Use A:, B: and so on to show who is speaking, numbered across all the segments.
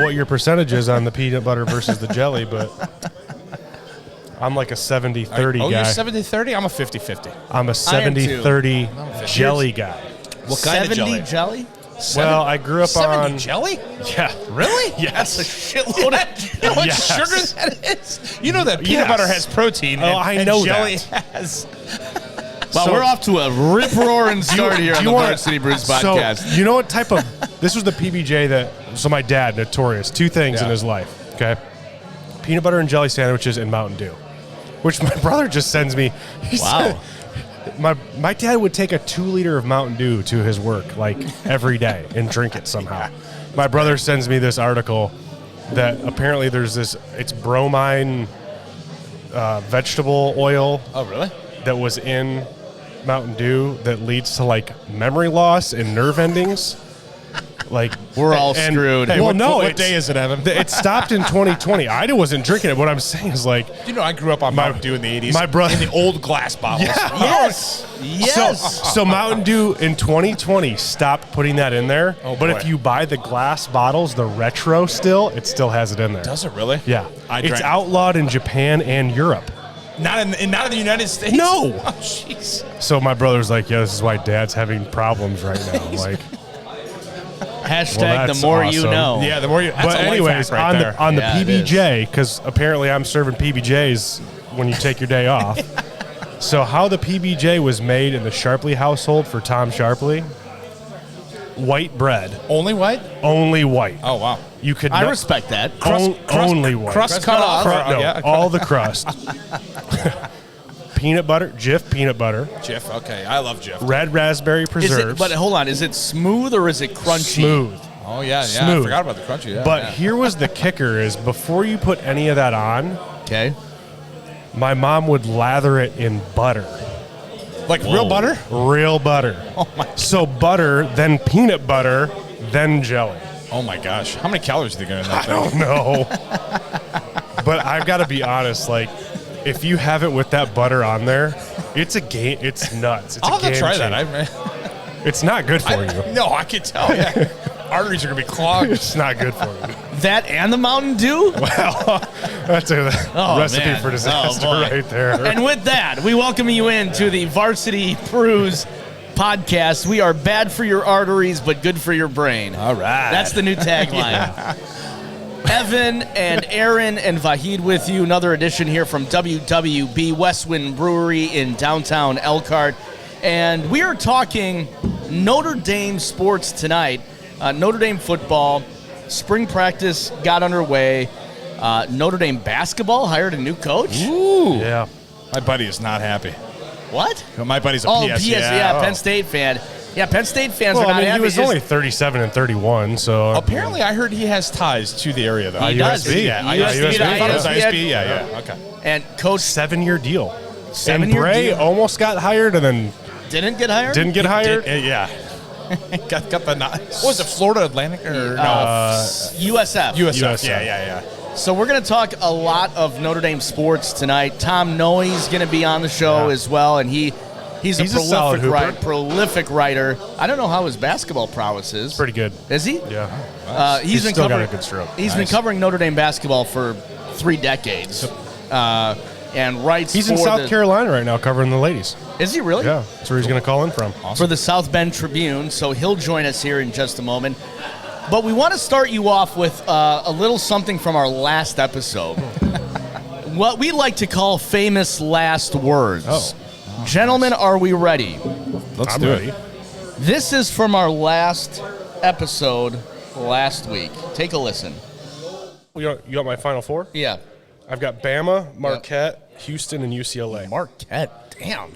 A: what your percentage is on the peanut butter versus the jelly, but I'm like a 70-30 guy.
B: Oh, you're 70-30? I'm a 50-50.
A: I'm a 70-30 jelly guy.
B: What kind of
C: 70 jelly?
A: Well, I grew up
B: 70
A: on
B: jelly?
A: Yeah.
B: Really?
A: Yes.
C: That's a shitload of...
B: You know what
A: Yes.
B: sugar that is? You know that peanut butter has protein.
A: Oh, I know
B: and jelly
A: that.
B: has.
C: Well,
A: So-
C: we're off to a rip-roaring start here on the Varsity Brews Podcast.
A: So, you know what type of... This was the PBJ that... So my dad, notorious. 2 things in his life, okay? Peanut butter and jelly sandwiches and Mountain Dew. Which my brother just sends me. He
C: Wow.
A: said, my dad would take a 2-liter of Mountain Dew to his work, like, every day and drink it somehow. My brother sends me this article that apparently there's this... It's bromine vegetable oil.
B: Oh, really?
A: That was in Mountain Dew that leads to like memory loss and nerve endings. Like
C: We're all screwed.
A: Hey,
B: Well,
A: no,
B: what day is it, Evan?
A: It stopped in 2020. I wasn't drinking it. What I'm saying is like,
B: You know, I grew up on Mountain Dew in the 80s.
A: my brother-
B: In the old glass bottles.
C: Yes. Yes.
A: so Mountain Dew in 2020 stopped putting that in there.
B: Oh,
A: but
B: boy.
A: if you buy the glass bottles, the retro it still has it in there.
B: Does it really?
A: Yeah,
B: I
A: it's
B: drank-
A: outlawed in Japan and Europe.
B: Not in the United States?
A: No.
B: Oh, jeez.
A: So my brother's like, yeah, this is why Dad's having problems right now. Like.
C: Hashtag
A: Well,
C: the
A: that's
C: more you
A: awesome.
C: know.
B: Yeah, the more you... That's
A: But
B: a life
A: anyways,
B: hack right there.
A: on the
C: Yeah, it
A: PBJ, because apparently I'm serving PBJs when you take your day off. So how the PBJ was made in the Sharpley household for Tom Sharpley, white bread,
B: Only white?
A: only white.
B: Oh, wow.
A: You could
C: I
A: not-
C: respect that.
A: only white.
B: Crust cut off?
A: No,
B: Yeah, okay.
A: all the crust. Peanut butter, Jif peanut butter,
B: Jif, okay. I love Jif.
A: red raspberry
C: Is
A: preserves.
C: it, but hold on, is it smooth or is it crunchy?
A: Smooth.
B: Oh, yeah. I
A: Smooth.
B: forgot about the crunchy. Yeah,
A: But
B: yeah.
A: here was the kicker is before you put any of that on,
C: Okay.
A: my mom would lather it in butter.
B: Like real butter?
A: Real butter.
B: Oh, my
A: So butter, then peanut butter, then jelly.
B: Oh, my gosh. How many calories are they going to
A: I don't know. But I've got to be honest, like, if you have it with that butter on there, it's a game. It's nuts. It's
B: I'll
A: a
B: have to
A: game
B: try
A: changer.
B: that.
A: It's not good for you.
B: No, I can tell. Yeah. Arteries are going to be clogged.
A: It's not good for you.
C: That and the Mountain Dew?
A: Well, that's a recipe
C: man.
A: for disaster
C: Oh, boy.
A: right there.
C: And with that, we welcome you in to the Varsity Brews Podcast. We are bad for your arteries, but good for your brain.
B: All right.
C: That's the new tagline. Evan and Aaron and Vahid with you. Another edition here from WWB Westwind Brewery in downtown Elkhart. And we are talking Notre Dame sports tonight. Notre Dame football. Spring practice got underway. Notre Dame basketball hired a new coach.
B: Ooh.
A: Yeah.
B: My buddy is not happy.
C: What?
B: My buddy's a
C: Oh,
B: PS.
C: PS, yeah, Penn State fan. Yeah, Penn State fans
A: Well,
C: are not
A: I mean, he
C: happy.
A: was
C: Is-
A: only 37 and 31, so
B: Apparently, I heard he has ties to the area, though.
C: He does.
A: IUSB.
B: Yeah,
C: IUSB.
B: I thought it was
C: IUSB.
B: ISB. Yeah. Okay.
C: And Coach
A: 7-year deal.
C: 7-year
A: and Bray
C: deal.
A: almost got hired and then
C: didn't get hired?
A: didn't get hired.
B: Yeah. got the. What was it? Florida Atlantic or no?
C: USF.
B: USF.
A: USF.
B: Yeah.
C: So we're going to talk a lot of Notre Dame sports tonight. Tom Noie is going to be on the show
A: Yeah.
C: as well, and he's a
A: solid hooper.
C: prolific writer. I don't know how his basketball prowess is.
A: Pretty good.
C: Is he?
A: Yeah.
C: He's been
A: still got
C: covering
A: a good stroke.
C: He's been covering Notre Dame basketball for 3 decades, and writes.
A: He's in
C: for
A: South
C: the-
A: Carolina right now covering the ladies.
C: Is he really?
A: Yeah, that's where he's going to call in from.
C: For the South Bend Tribune, so he'll join us here in just a moment. But we want to start you off with a little something from our last episode. What we like to call famous last words.
A: Oh.
C: Gentlemen, are we ready?
B: Let's
A: I'm
B: do
A: ready.
B: it.
C: This is from our last episode last week. Take a listen.
A: You got my final 4?
C: Yeah.
A: I've got Bama, Marquette, Houston, and UCLA.
C: Marquette. Damn.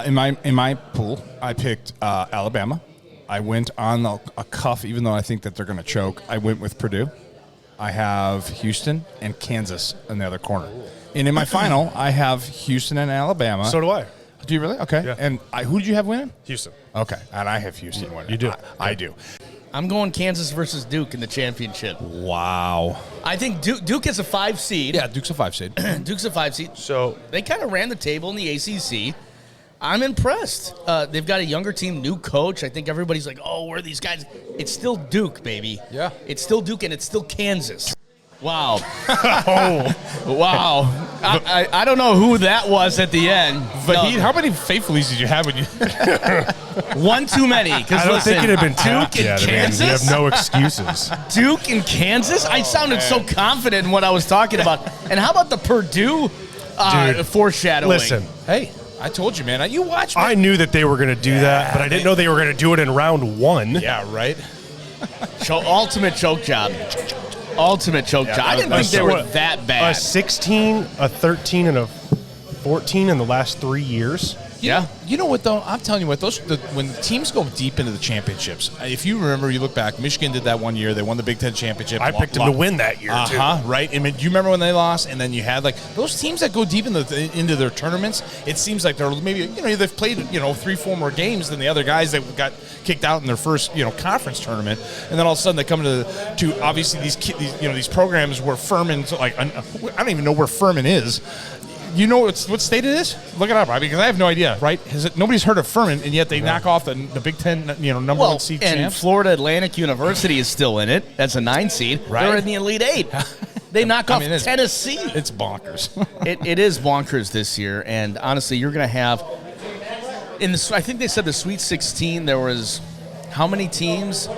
B: In my pool, I picked Alabama. I went on a cuff, even though I think that they're going to choke. I went with Purdue. I have Houston and Kansas in the other corner. And in my final, I have Houston and Alabama.
A: So do I.
B: Do you really? Okay.
A: Yeah.
B: And who did you have winning?
A: Houston.
B: Okay. And I have Houston winning.
A: You do.
B: I do.
C: I'm going Kansas versus Duke in the championship.
B: Wow.
C: I think Duke is a 5 seed.
B: Yeah, Duke's a 5 seed.
C: Duke's a 5 seed.
A: So
C: They kind of ran the table in the ACC. I'm impressed. They've got a younger team, new coach. I think everybody's like, oh, where are these guys? It's still Duke, baby.
B: Yeah.
C: It's still Duke, and it's still Kansas. Wow. Wow. I don't know who that was at the end.
B: Vahid, how many faithfulies did you have when you...
C: One too many.
A: I don't think it had been tapped
C: Duke
A: yet.
C: and Kansas?
A: You have no excuses.
C: Duke and Kansas? I sounded so confident in what I was talking about. And how about the Purdue foreshadowing?
A: Listen,
B: Hey, I told you, man. You watch me.
A: I knew that they were going to do that, but I didn't know they were going to do it in round 1.
B: Yeah, right?
C: Ultimate choke job. Ultimate choke job. I didn't think they were that bad.
A: A 16, a 13, and a 14 in the last 3 years.
C: Yeah.
B: You know what, though? I'm telling you what, when teams go deep into the championships, if you remember, you look back, Michigan did that one year. They won the Big Ten championship.
A: I picked them to win that year, too.
B: Right? I mean, do you remember when they lost? And then you had, like, those teams that go deep into their tournaments, it seems like they're maybe, they've played, 3-4 more games than the other guys that got kicked out in their first, conference tournament. And then all of a sudden they come to obviously these programs where Furman's, like, I don't even know where Furman is. You know what state it is? Look it up, right? Because I have no idea, right? Nobody's heard of Furman, and yet they knock off the Big Ten, number 1 seed
C: and
B: champs.
C: Florida Atlantic University is still in it. That's a 9 seed.
B: Right.
C: They're in the Elite 8. They knock off Tennessee.
B: It's bonkers.
C: It is bonkers this year, and honestly, you're going to have I think they said the Sweet 16. There was how many teams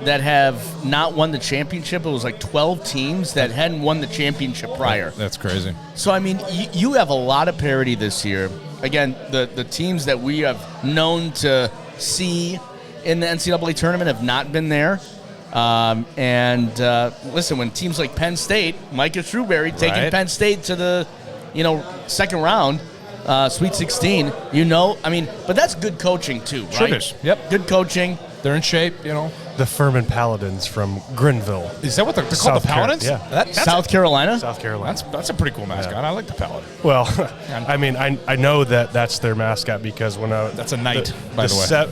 C: that have not won the championship? It was like 12 teams that hadn't won the championship prior.
B: That's crazy.
C: So, I mean, you have a lot of parity this year. Again, the teams that we have known to see in the NCAA tournament have not been there. Listen, when teams like Penn State, Micah Shrewberry taking Penn State to the, second round, Sweet 16, but that's good coaching too, right?
B: Sure is. Yep.
C: Good coaching.
B: They're in shape,
A: The Furman Paladins from Grinville.
B: Is that what they're called, the Paladins?
A: Yeah.
C: South Carolina?
A: South Carolina.
B: That's a pretty cool mascot.
A: Yeah.
B: I like the Paladin.
A: Well, I mean, I know that's their mascot because when
B: That's a knight, by the way.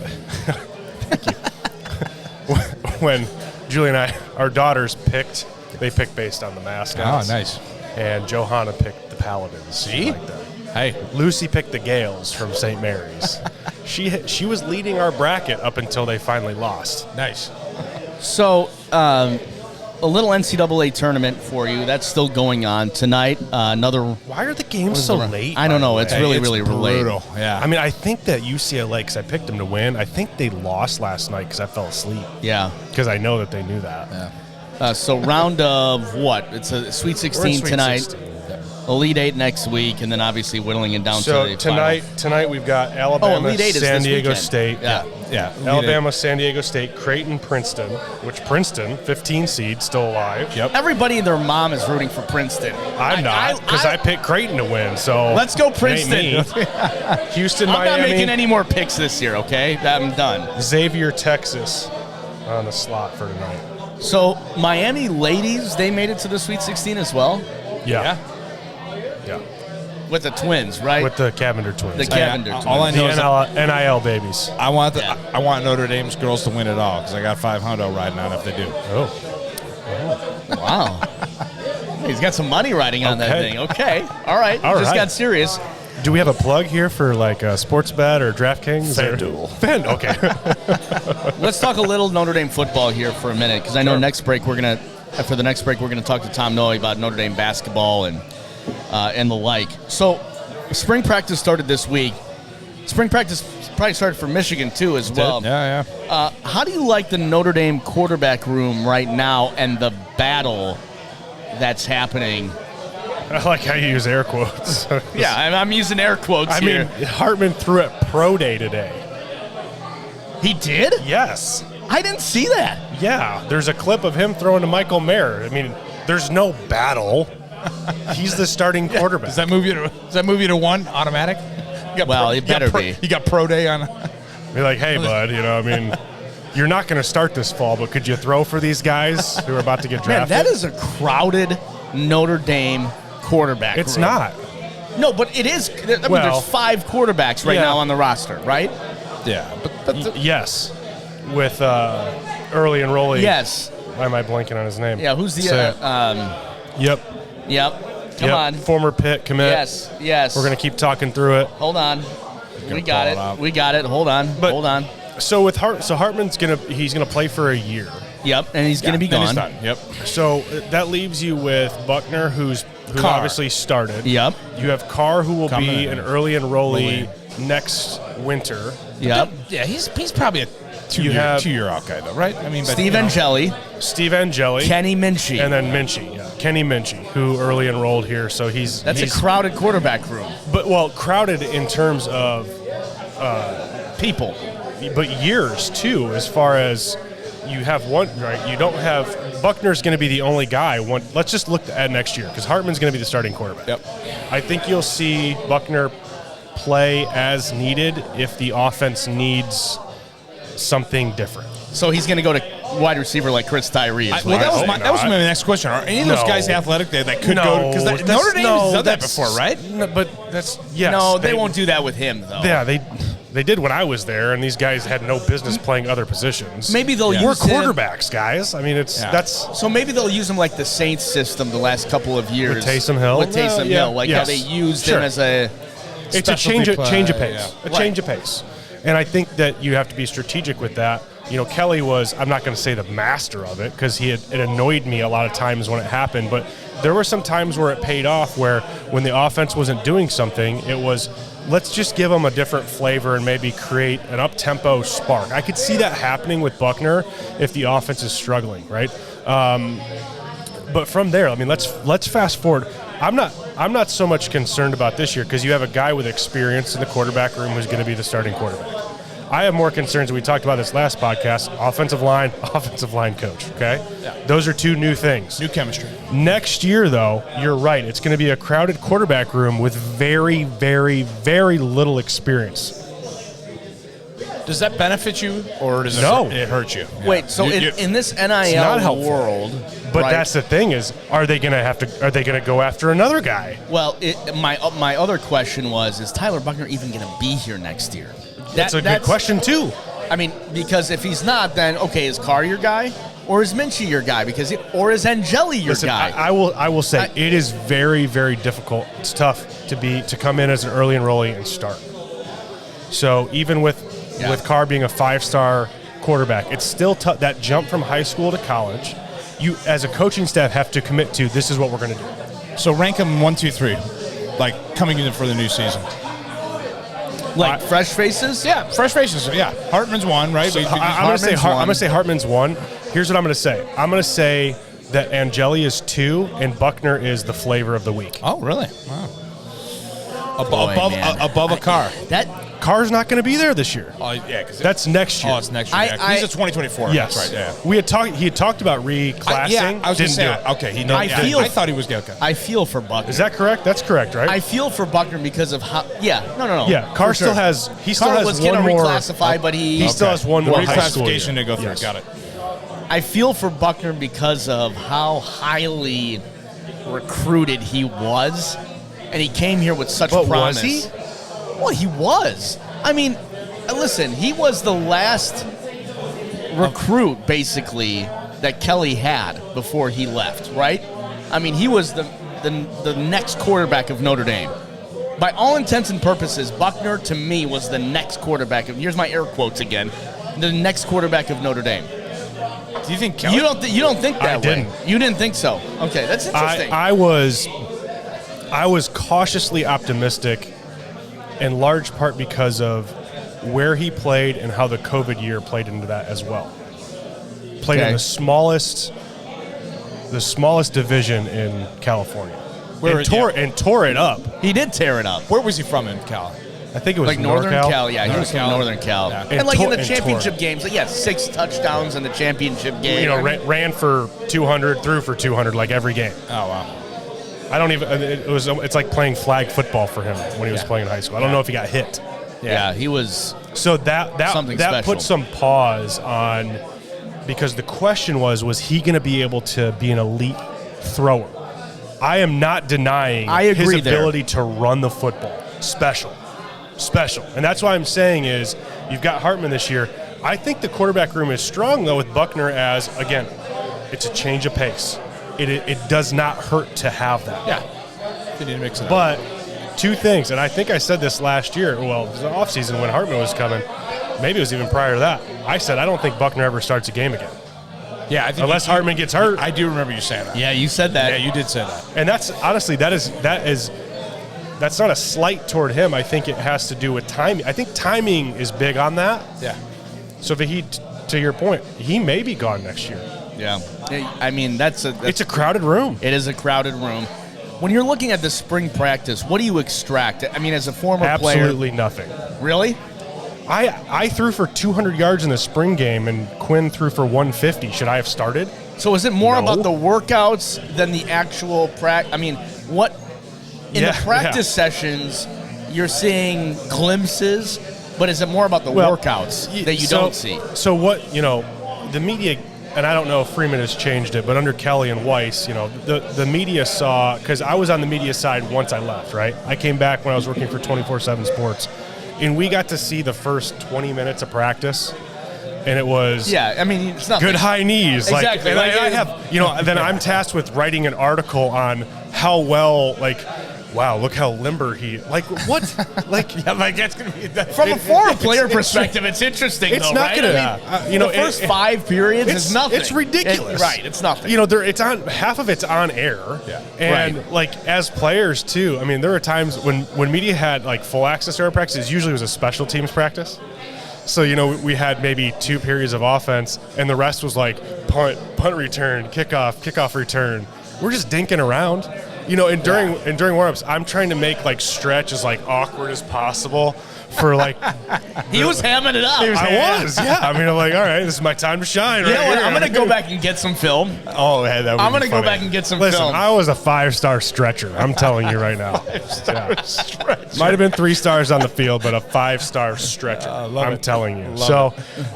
A: Thank you. When Julie and our daughters picked based on the mascots.
B: Oh, nice.
A: And Johanna picked the Paladins.
B: See?
A: Like that.
B: Hey.
A: Lucy picked the Gales from St. Mary's. She was leading our bracket up until they finally lost.
B: Nice.
C: So, a little NCAA tournament for you. That's still going on tonight.
A: Why are the games so late?
C: I don't know. It's really
B: brutal.
C: late.
B: Yeah.
A: I mean, I think that UCLA, because I picked them to win, I think they lost last night because I fell asleep.
C: Yeah.
A: Because I know that they knew that.
B: Yeah.
C: So round of what? It's a Sweet 16
A: Sweet
C: tonight.
A: 16.
C: Elite 8 next week, and then obviously whittling it down
A: So
C: to the
A: tonight we've got Alabama,
C: Elite 8 is
A: San
C: this
A: Diego
C: weekend.
A: State.
B: Yeah.
A: Alabama, San Diego State, Creighton, Princeton, which Princeton, 15 seed, still alive.
B: Yep.
C: Everybody and their mom is rooting for Princeton.
A: I'm not, because I picked Creighton to win. So
C: Let's go
A: it ain't
C: Princeton.
A: me. Houston,
C: I'm
A: Miami.
C: not making any more picks this year, okay? I'm done.
A: Xavier, Texas on the slot for tonight.
C: So Miami ladies, they made it to the Sweet 16 as well?
A: Yeah.
C: With the twins, right?
A: With the Cavender twins.
C: The Cavender twins.
B: All I know is
A: the NIL babies.
B: I want Notre Dame's girls to win it all because I got $500 riding on if they do.
A: Oh.
C: Wow. He's got some money riding on that
A: Okay.
C: thing. Okay. All right. Just
A: right.
C: got serious.
A: Do we have a plug here for like a sports bet or DraftKings?
B: FanDuel.
A: Okay.
C: Let's talk a little Notre Dame football here for a minute because I know for the next break we're gonna talk to Tom Noie about Notre Dame basketball and the like. So, spring practice started this week. Spring practice probably started for Michigan too as well.
B: Yeah.
C: How do you like the Notre Dame quarterback room right now and the battle that's happening?
A: I like how you use air quotes.
C: Yeah, I'm using air quotes here.
A: I mean, Hartman threw at Pro Day today.
C: He did?
A: Yes.
C: I didn't see that.
A: Yeah. There's a clip of him throwing to Michael Mayer. I mean, there's no battle. He's the starting quarterback.
B: Does that move you to one automatic?
C: It better be.
B: You got Pro Day on.
A: Be like, hey, bud, I mean, you're not going to start this fall, but could you throw for these guys who are about to get
C: Man,
A: drafted?
C: that is a crowded Notre Dame quarterback
A: It's
C: room.
A: not.
C: No, but it is. I mean, there's 5 quarterbacks right now on the roster, right?
B: Yeah, but
A: Yes. With early enrollee.
C: Yes.
A: Why am I blanking on his name?
C: Yeah, who's the...
A: Yep.
C: Yep. Come on.
A: Former Pitt commit.
C: Yes.
A: We're going to keep talking through it.
C: Hold on. We got it. We got it. Hold on.
A: But-
C: Hold on.
A: So with Hartman's he's gonna play for a year.
C: Yep, and he's going to be
B: Then
C: gone.
B: he's done. Yep.
A: So that leaves you with Buckner, who
B: Carr.
A: obviously started.
C: Yep.
A: You have Carr, who will
B: Coming
A: be
B: in.
A: an early enrollee next winter.
C: Yep.
B: Yeah, he's probably a two-year out guy, though, right? I mean, but,
C: Steve Angeli,
A: Steve Angeli,
C: Kenny Minchie.
A: and then Minchie. Yeah, Kenny Minchie, who early enrolled here. So he's
C: That's a crowded quarterback room.
A: but crowded in terms of
C: People.
A: but years too, as far as you have one, right? You don't have Buckner's going to be the only guy. Let's just look at next year because Hartman's going to be the starting quarterback.
B: Yep.
A: I think you'll see Buckner play as needed if the offense needs something different.
C: So he's going to go to wide receiver like Chris Tyree.
B: that was my next question. Are any of those
A: No.
B: guys athletic that could go? Because
A: that's-
B: Notre Dame has done that
A: that's-
B: before, right?
A: No, but that's yes.
C: No, they won't do that with him, though.
A: Yeah, they did when I was there, and these guys had no business playing other positions.
C: Maybe they'll
A: We're
C: use him.
A: quarterbacks, guys. I mean, that's
C: So maybe they'll use him like the Saints system the last couple of years.
A: With Taysom Hill?
C: With Taysom
A: Yeah,
C: Hill, like
A: yes.
C: how they used
A: Sure.
C: him as a...
A: it's a
B: specialty
A: change of
B: play,
A: pace.
B: yeah.
A: A change of pace. And I think that you have to be strategic with that. You know, Kelly was, I'm not going to say the master of it because it annoyed me a lot of times when it happened, but there were some times where it paid off where when the offense wasn't doing something, it was, let's just give them a different flavor and maybe create an up-tempo spark. I could see that happening with Buckner if the offense is struggling, right? But from there, I mean, let's fast forward. I'm not so much concerned about this year because you have a guy with experience in the quarterback room who's going to be the starting quarterback. I have more concerns. We talked about this last podcast. Offensive line coach. Okay, Those are two new things.
B: New chemistry.
A: Next year, though, you're right. It's going to be a crowded quarterback room with very, very, very little experience.
B: Does that benefit you, or does
A: No.
B: it hurt you?
C: Wait, so in this
A: not
C: NIL
A: helpful.
C: world...
A: But
C: right?
A: that's the thing is, are they going to go after another guy?
C: Well, my other question was, is Tyler Buckner even going to be here next year?
A: That's a good question, too.
C: I mean, because if he's not, then, okay, is Carr your guy? Or is Minchie your guy? Or is Angeli your
A: Listen,
C: guy?
A: I will say it is very, very difficult. It's tough to come in as an early enrollee and start. So even with Carr being a 5-star quarterback, it's still tough. That jump from high school to college, you as a coaching staff have to commit to. This is what we're going to do.
B: So rank them 1, 2, 3, like coming in for the new season.
C: Like fresh faces?
B: Yeah, fresh faces. Yeah, Hartman's 1, right?
A: So I'm going to say Hartman's 1. Here's what I'm going to say. I'm going to say that Angeli is 2 and Buckner is the flavor of the week.
B: Oh, really? Wow.
C: Man.
B: Above a car.
A: Carr's not going to be there this year.
B: Oh, yeah, because
A: That's next year.
B: Oh, it's next year. He's a 2024.
A: Yes,
B: That's right. Yeah.
A: We had talked. He had talked about reclassing.
B: I was going
A: Didn't
B: to say,
A: do it.
B: okay, he
C: I
B: I thought he was going to.
C: I feel for Buckner.
A: Is that correct? That's correct, right?
C: I feel for Buckner because of how... Yeah, no.
A: Yeah, Carr
C: For
A: still
C: sure.
A: has. He still
C: Carr
A: has
C: was
A: one
C: going to
A: more.
C: reclassify, but
A: He still has one more high school year.
B: reclassification to go through.
A: Yes.
B: Got it.
C: I feel for Buckner because of how highly recruited he was, and he came here with such
A: But
C: promise.
A: was he?
C: Well, he was. I mean, listen, he was the last recruit, basically, that Kelly had before he left, right? I mean, he was the next quarterback of Notre Dame. By all intents and purposes, Buckner, to me, was the next quarterback of... Here's my air quotes again. The next quarterback of Notre Dame.
B: Do you think Kelly?
C: You don't think that
A: I
C: way?
A: didn't.
C: You didn't think so? Okay, that's interesting.
A: I was cautiously optimistic, in large part because of where he played and how the COVID year played into that as well. Played in the smallest division in California. And tore it up.
C: He did tear it up.
B: Where was he from in Cal?
A: I think it was
C: Like Northern
A: NorCal.
C: Cal, yeah, he was from Northern Cal.
B: Yeah.
C: And like in the
A: And
C: championship
A: tore it.
C: games, like, 6 touchdowns in the championship game.
A: You know, ran for 200, threw for 200, like every game.
B: Oh wow.
A: I don't even. It's like playing flag football for him when he was playing in high school. I don't know if he got hit.
C: Yeah, he was.
A: So that
C: Something special.
A: put some pause on, because the question was he going to be able to be an elite thrower? I am not denying his
C: agree there.
A: ability to run the football. Special. And that's why I'm saying is you've got Hartman this year. I think the quarterback room is strong, though, with Buckner as, again, it's a change of pace. It does not hurt to have that.
B: Yeah. They need to mix it up.
A: But two things, and I think I said this last year. Well, it was the offseason when Hartman was coming. Maybe it was even prior to that. I said I don't think Buckner ever starts a game again.
B: Yeah, I think
A: unless Hartman gets hurt.
B: I do remember you saying that.
C: Yeah, you said that.
B: Yeah, you did say that.
A: And that's honestly that's not a slight toward him. I think it has to do with timing. I think timing is big on that.
B: Yeah.
A: So to your point, he may be gone next year.
C: Yeah. I mean, that's
A: it's a crowded room.
C: It is a crowded room. When you're looking at the spring practice, what do you extract? I mean, as a former player.
A: Absolutely nothing.
C: Really?
A: I threw for 200 yards in the spring game, and Quinn threw for 150. Should I have started?
C: So is it more
A: No.
C: about the workouts than the actual practice? I mean, what in the practice sessions you're seeing glimpses, but is it more about the workouts that you don't see?
A: So what, the media, and I don't know if Freeman has changed it, but under Kelly and Weiss, the media saw, because I was on the media side once I left, right? I came back when I was working for 24/7 Sports, and we got to see the first 20 minutes of practice. And it was
C: it's not
A: good high knees.
C: Exactly.
A: And I have, then I'm tasked with writing an article on how well, wow, look how limber what?
B: That's going to be
C: from a former player perspective, it's interesting.
A: It's
C: though,
A: not
C: right?
A: going to,
C: the first 5 periods is nothing.
A: It's ridiculous.
C: Right, it's nothing.
A: It's on, half of it's on air.
B: Yeah.
A: And as players too, I mean, there were times when media had full access to our practices, usually it was a special teams practice. So, we had maybe 2 periods of offense, and the rest was punt return, kickoff return. We're just dinking around. And during warm-ups, I'm trying to make stretch as awkward as possible for
C: he was hamming it up.
A: I was. I'm all right, this is my time to shine.
C: You know what? I'm going to go back and get some film.
A: Oh, hey, that would
C: I'm
A: be
C: going to go back and get some
A: Listen,
C: film.
A: I was a 5-star stretcher. I'm telling you right now.
B: stretcher.
A: Might have been 3 stars on the field, but a 5-star stretcher. I'm telling you.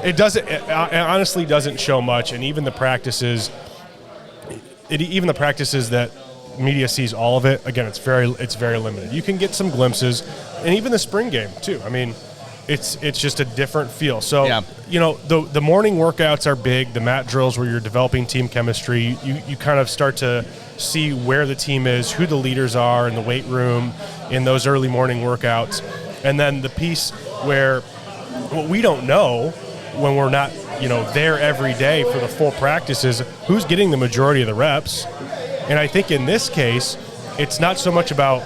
A: It doesn't. It honestly doesn't show much, and even the practices that media sees all of it. Again, it's very limited. You can get some glimpses, and even the spring game too. I mean, it's just a different feel. So the morning workouts are big. The mat drills where you're developing team chemistry. You kind of start to see where the team is, who the leaders are in the weight room, in those early morning workouts, and then the piece where what we don't know when we're not there every day for the full practice is who's getting the majority of the reps. And I think in this case, it's not so much about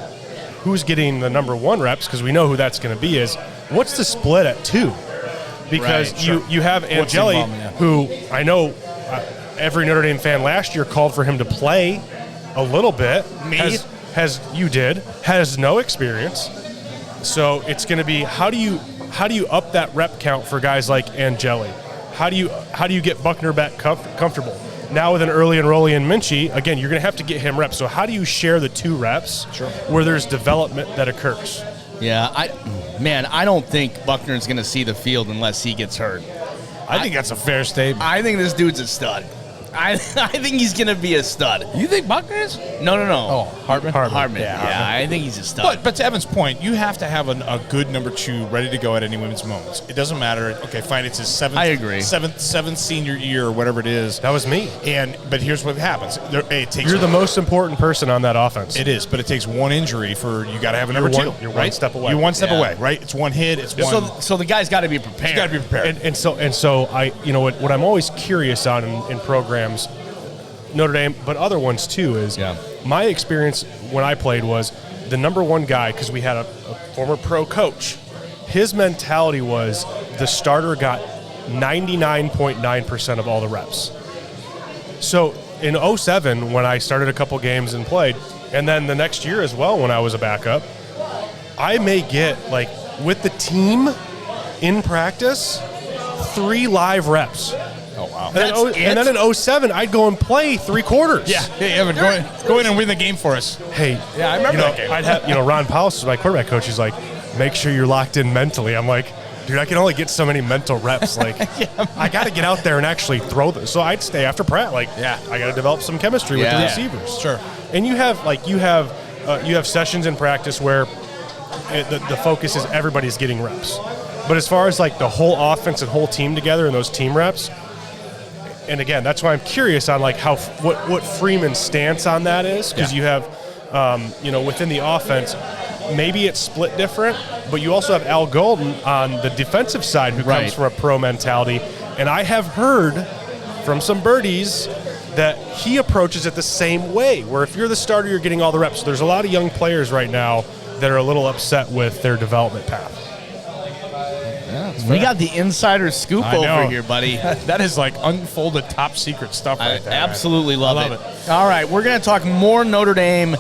A: who's getting the number 1 reps, because we know who that's going to be, is what's the split at 2? Because you have Angeli, who I know every Notre Dame fan last year called for him to play a little bit.
C: Me?
A: Has no experience. So it's going to be how do you up that rep count for guys like Angeli? How do you get Buckner back comfortable? Now with an early enrollee in Minchie, again, you're going to have to get him reps. So how do you share the 2 reps where there's development that occurs?
C: Yeah, I don't think Buckner's going to see the field unless he gets hurt.
B: I think that's a fair statement.
C: I think this dude's a stud. I think he's going to be a stud.
B: You think Buckner is?
C: No.
B: Oh, Hartman?
C: Hartman. Yeah, I think he's a stud.
B: But to Evan's point, you have to have a good number 2 ready to go at any women's moments. It doesn't matter. Okay, fine, it's his seventh senior year or whatever it is.
A: That was me.
B: But here's what happens.
A: You're the most important person on that offense.
B: It is, but it takes 1 injury for you got to have a number 2.
A: You're
B: right?
A: 1 step away.
B: You're 1 step away, right? It's 1 hit. It's one.
C: So the guy's got to be prepared.
B: He's got to be prepared.
A: And so I, what I'm always curious on in programs, Notre Dame, but other ones too, is my experience when I played was the number 1 guy, because we had a former pro coach. His mentality was the starter got 99.9% of all the reps. So in 2007, when I started a couple games and played, and then the next year as well when I was a backup, I may get, with the team in practice, 3 live reps.
B: Oh, wow.
A: And then in 2007, I'd go and play 3 quarters.
B: Yeah. Hey, Evan, go in and win the game for us.
A: Hey.
B: Yeah, I remember that game.
A: I'd have, Ron Powell was my quarterback coach. He's like, make sure you're locked in mentally. I'm like, dude, I can only get so many mental reps. I got to get out there and actually throw them. So I'd stay after Pratt. I got to develop some chemistry with the receivers.
B: Sure.
A: And you have sessions in practice where the focus is everybody's getting reps. But as far as the whole offense and whole team together and those team reps, and again, that's why I'm curious on what Freeman's stance on that is, because you have, within the offense, maybe it's split different, but you also have Al Golden on the defensive side who comes from a pro mentality. And I have heard from some birdies that he approaches it the same way, where if you're the starter, you're getting all the reps. So there's a lot of young players right now that are a little upset with their development path.
C: We got the insider scoop over here, buddy.
B: That is like unfolded top secret stuff right there.
C: Absolutely love it. All right, we're going to talk more Notre Dame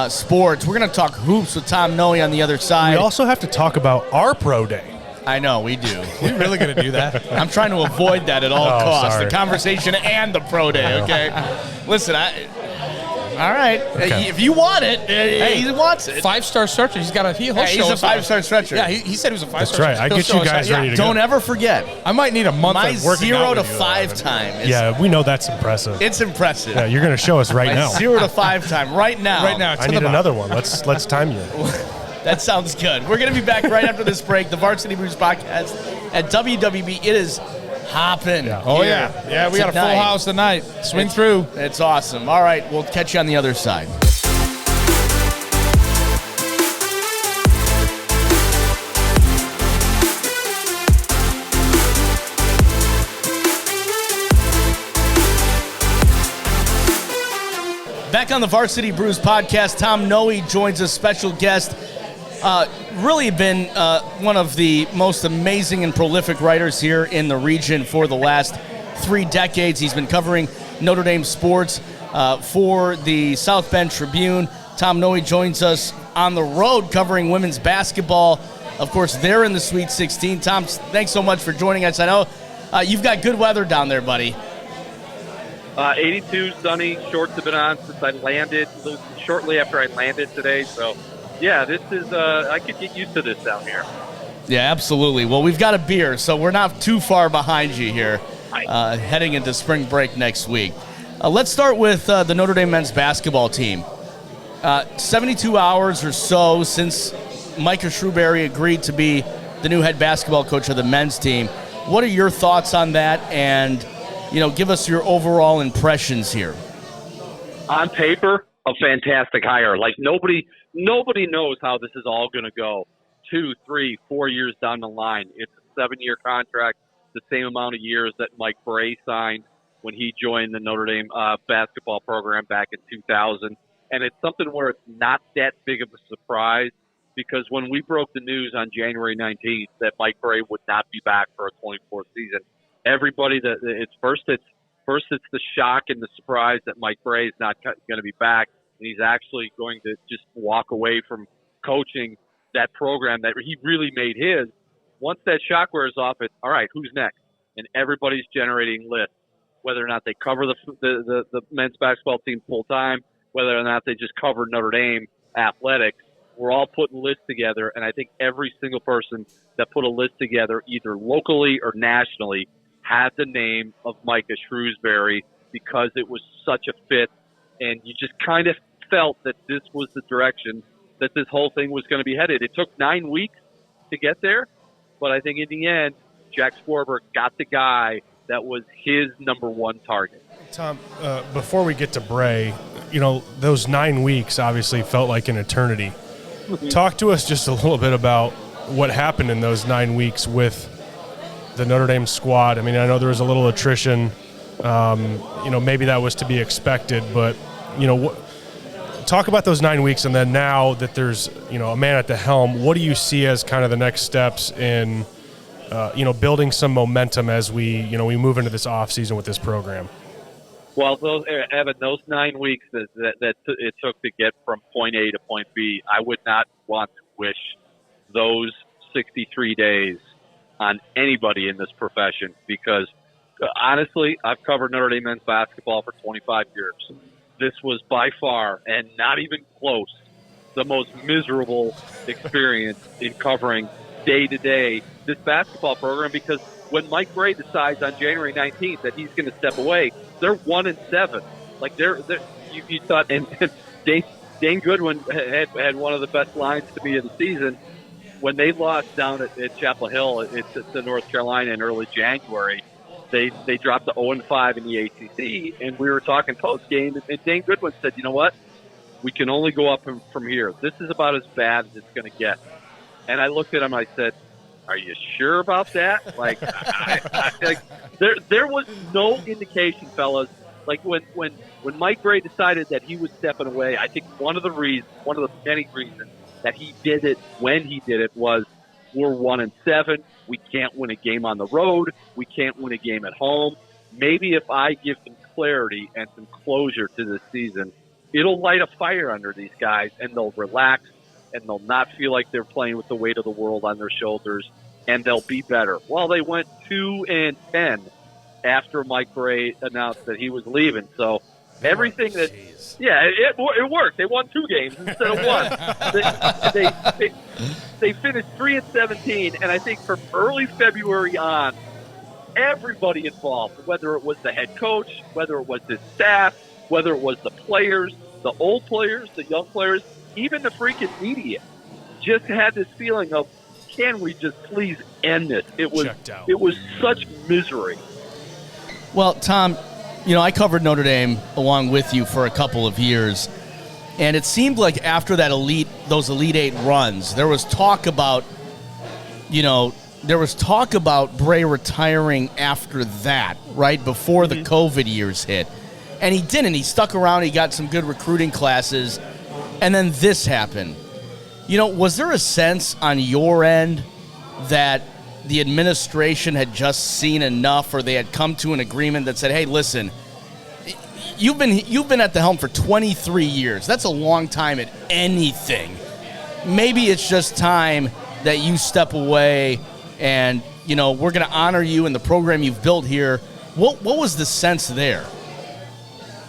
C: sports. We're going to talk hoops with Tom Noie on the other side.
A: We also have to talk about our pro day.
C: I know, we do.
B: We're really going to do that?
C: I'm trying to avoid that at all costs,
A: sorry.
C: the conversation and the pro day, okay? Listen, all right.
A: Okay.
C: If you want it, he wants it.
B: 5-star stretcher. He's got a he'll show
C: He's a
B: us
C: 5-star stretcher.
B: Yeah, he said he was a 5-star.
A: That's right. I get you guys ready to go.
C: Don't ever forget.
B: I might need a month
C: My
B: of working
C: 0
B: out
C: to
B: with you,
C: 5
B: though.
C: time.
A: Yeah, we know that's impressive.
C: It's impressive.
A: Yeah, you're going to show us right
C: My
A: now.
C: 0 to 5 time right now.
B: Right now.
A: I need another one. Let's time you.
C: That sounds good. We're going to be back right after this break. The Varsity Brews Podcast at WWB. It is hopping.
A: Yeah.
B: Oh, yeah. Yeah, we got a full house tonight. Swing through.
C: It's awesome. All right, we'll catch you on the other side. Back on the Varsity Brews Podcast, Tom Noie joins us, special guest. Really been one of the most amazing and prolific writers here in the region for the last 3 decades. He's been covering Notre Dame sports for the South Bend Tribune. Tom Noie joins us on the road covering women's basketball. Of course, they're in the Sweet 16. Tom, thanks so much for joining us. I know you've got good weather down there, buddy.
D: 82, sunny, shorts have been on since I landed, shortly after I landed today. So, yeah, this is, I could get used to this down here.
C: Yeah, absolutely. Well, we've got a beer, so we're not too far behind you here, heading into spring break next week. Let's start with the Notre Dame men's basketball team. 72 hours or so since Micah Shrewberry agreed to be the new head basketball coach of the men's team. What are your thoughts on that? And give us your overall impressions here.
D: On paper, a fantastic hire. Like nobody knows how this is all going to go. 2, 3, 4 years down the line. It's a 7-year contract, the same amount of years that Mike Bray signed when he joined the Notre Dame basketball program back in 2000. And it's something where it's not that big of a surprise because when we broke the news on January 19th that Mike Bray would not be back for a 24th season, everybody it's the shock and the surprise that Mike Bray is not going to be back, and he's actually going to just walk away from coaching that program that he really made his. Once that shock wears off, it's all right. Who's next? And everybody's generating lists, whether or not they cover the men's basketball team full time, whether or not they just cover Notre Dame athletics. We're all putting lists together, and I think every single person that put a list together, either locally or nationally, had the name of Micah Shrewsbury because it was such a fit, and you just kind of felt that this was the direction that this whole thing was going to be headed. It took 9 weeks to get there, but I think in the end, Jack Swarbrick got the guy that was his number one target.
A: Tom, before we get to Bray, those 9 weeks obviously felt like an eternity. Talk to us just a little bit about what happened in those 9 weeks with the Notre Dame squad. I mean, I know there was a little attrition. Maybe that was to be expected, but talk about those 9 weeks, and then now that there's a man at the helm, what do you see as kind of the next steps in building some momentum as we move into this off season with this program?
D: Well, Evan, those 9 weeks that it took to get from point A to point B, I would not want to wish those 63 days on anybody in this profession because, honestly, I've covered Notre Dame men's basketball for 25 years. This was by far, and not even close, the most miserable experience in covering day-to-day this basketball program because when Mike Bray decides on January 19th that he's going to step away, they're 1-7. Like you thought, and Dane Goodwin had one of the best lines to me of the season when they lost down at Chapel Hill. It's to North Carolina in early January. They dropped to 0-5 in the ACC, and we were talking post game, and Dane Goodwin said, "You know what? We can only go up from here. This is about as bad as it's going to get. And I looked at him. I said, "Are you sure about that?" Like, there was no indication, fellas. Like when Mike Gray decided that he was stepping away, I think one of the many reasons that he did it when he did it was we're 1-7. We can't win a game on the road. We can't win a game at home. Maybe if I give some clarity and some closure to this season, it'll light a fire under these guys, and they'll relax, and they'll not feel like they're playing with the weight of the world on their shoulders, and they'll be better. Well, they went 2-10 after Mike Gray announced that he was leaving. So everything that, it worked. They won 2 games instead of 1. They finished 3-17, and I think from early February on, everybody involved, whether it was the head coach, whether it was his staff, whether it was the players, the old players, the young players, even the freaking media, just had this feeling of, can we just please end this? It was such misery.
C: Well, Tom, I covered Notre Dame along with you for a couple of years, and it seemed like after those Elite Eight runs, there was talk about, Bray retiring after that, right before the COVID years hit. And he didn't. He stuck around. He got some good recruiting classes. And then this happened. Was there a sense on your end that the administration had just seen enough, or they had come to an agreement that said, hey, listen, you've been at the helm for 23 years. That's a long time at anything. Maybe it's just time that you step away and, we're going to honor you and the program you've built here. What was the sense there?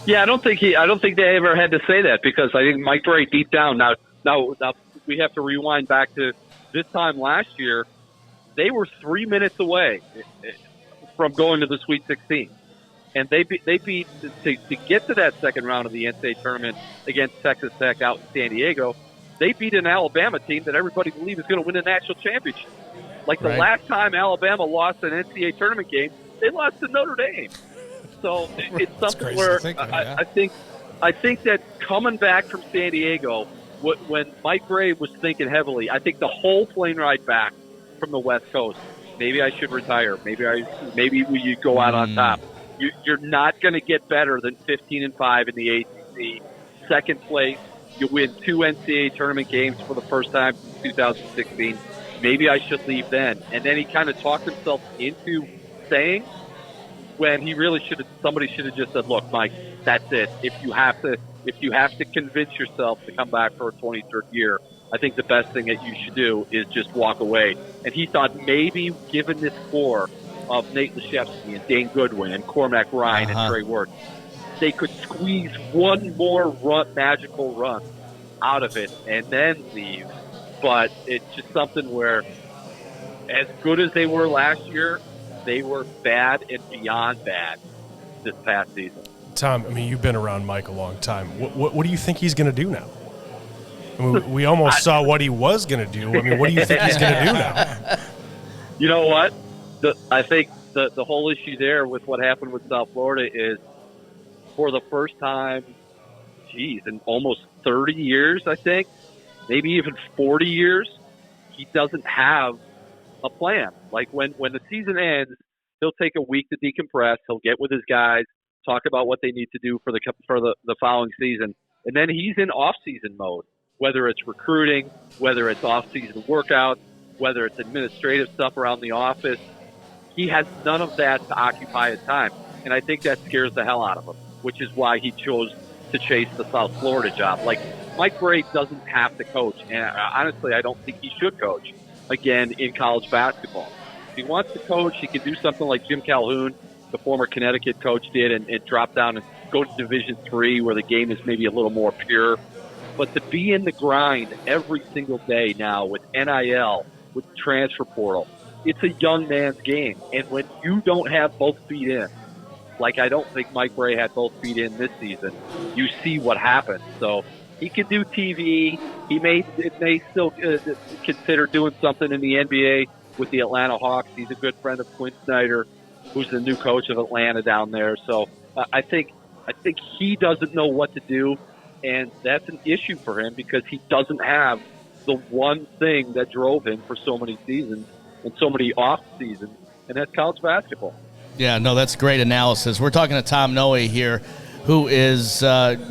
D: Yeah, I don't think they ever had to say that, because I think Mike Gray deep down now we have to rewind back to this time last year. They were 3 minutes away from going to the Sweet 16, and they beat to get to that second round of the NCAA tournament against Texas Tech out in San Diego. They beat an Alabama team that everybody believed was going to win a national championship. Like the last time Alabama lost an NCAA tournament game, they lost to Notre Dame. So it's something where I think that coming back from San Diego, when Mike Gray was thinking heavily, I think the whole plane ride back from the West Coast, maybe I should retire. Maybe we go out on top. You're not going to get better than 15-5 in the ACC. Second place, you win 2 NCAA tournament games for the first time since 2016. Maybe I should leave then. And then he kind of talked himself into saying, when he really somebody should have just said, look, Mike, that's it. If you have to convince yourself to come back for a 23rd year, I think the best thing that you should do is just walk away. And he thought maybe given this core of Nate Laszewski and Dane Goodwin and Cormac Ryan and Trey Worth, they could squeeze one more magical run out of it and then leave. But it's just something where, as good as they were last year, they were bad and beyond bad this past season.
A: Tom, you've been around Mike a long time. What do you think he's going to do now? We almost saw what he was going to do. What do you think he's going to do now?
D: You know what? I think the whole issue there with what happened with South Florida is, for the first time, in almost 30 years, I think, maybe even 40 years, he doesn't have a plan. Like when the season ends, he'll take a week to decompress. He'll get with his guys, talk about what they need to do for the following season, and then he's in off-season mode. Whether it's recruiting, whether it's off-season workouts, whether it's administrative stuff around the office, he has none of that to occupy his time, and I think that scares the hell out of him, which is why he chose to chase the South Florida job. Like, Mike Gray doesn't have to coach, and honestly, I don't think he should coach again in college basketball. If he wants to coach, he can do something like Jim Calhoun, the former Connecticut coach, did, and drop down and go to Division III, where the game is maybe a little more pure. But to be in the grind every single day now with NIL, with transfer portal, it's a young man's game. And when you don't have both feet in, like I don't think Mike Gray had both feet in this season, you see what happens. So he can do TV. He may still consider doing something in the NBA with the Atlanta Hawks. He's a good friend of Quinn Snyder, who's the new coach of Atlanta down there. So I think he doesn't know what to do. And that's an issue for him because he doesn't have the one thing that drove him for so many seasons and so many off seasons, and that's college basketball.
C: Yeah, no, that's great analysis. We're talking to Tom Noie here, who is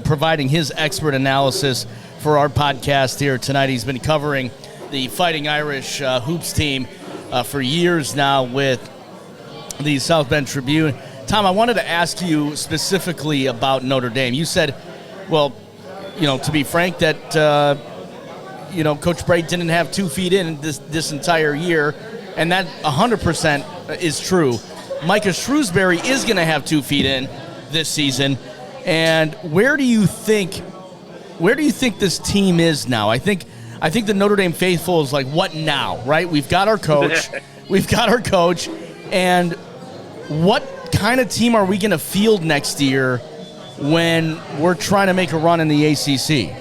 C: providing his expert analysis for our podcast here tonight. He's been covering the Fighting Irish hoops team for years now with the South Bend Tribune. Tom, I wanted to ask you specifically about Notre Dame. You said, well, to be frank, that Coach Bray didn't have 2 feet in this entire year, and that 100% is true. Micah Shrewsbury is going to have 2 feet in this season, and where do you think this team is now? I think the Notre Dame faithful is like, what now, right? We've got our coach, and what kind of team are we going to field next year when we're trying to make a run in the ACC?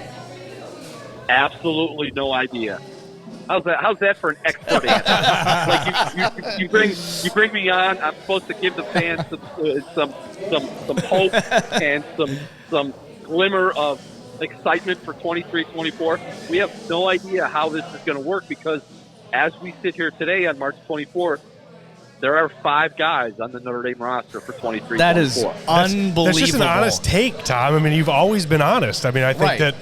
D: Absolutely no idea. How's that for an expert answer? Like you bring me on. I'm supposed to give the fans some hope and some glimmer of excitement for 23-24. We have no idea how this is going to work because as we sit here today on March 24th, there are 5 guys on the Notre Dame roster for 23-24.
C: That is unbelievable.
A: That's just an honest take, Tom. I mean, you've always been honest. I mean, I think that.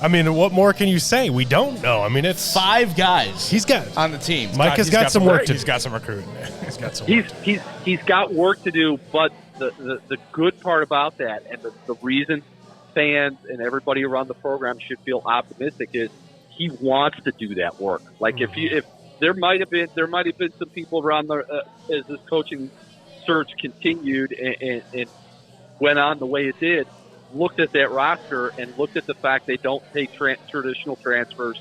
A: I mean, what more can you say? We don't know. I mean, it's
C: 5 guys.
A: He's got
C: on the team.
A: Mike has got some work to do.
B: He's got some recruiting.
A: He's got some.
D: He's got work to do. But the good part about that, and the reason fans and everybody around the program should feel optimistic is he wants to do that work. Like if there might have been some people around as this coaching search continued and went on the way it did, looked at that roster and looked at the fact they don't take traditional transfers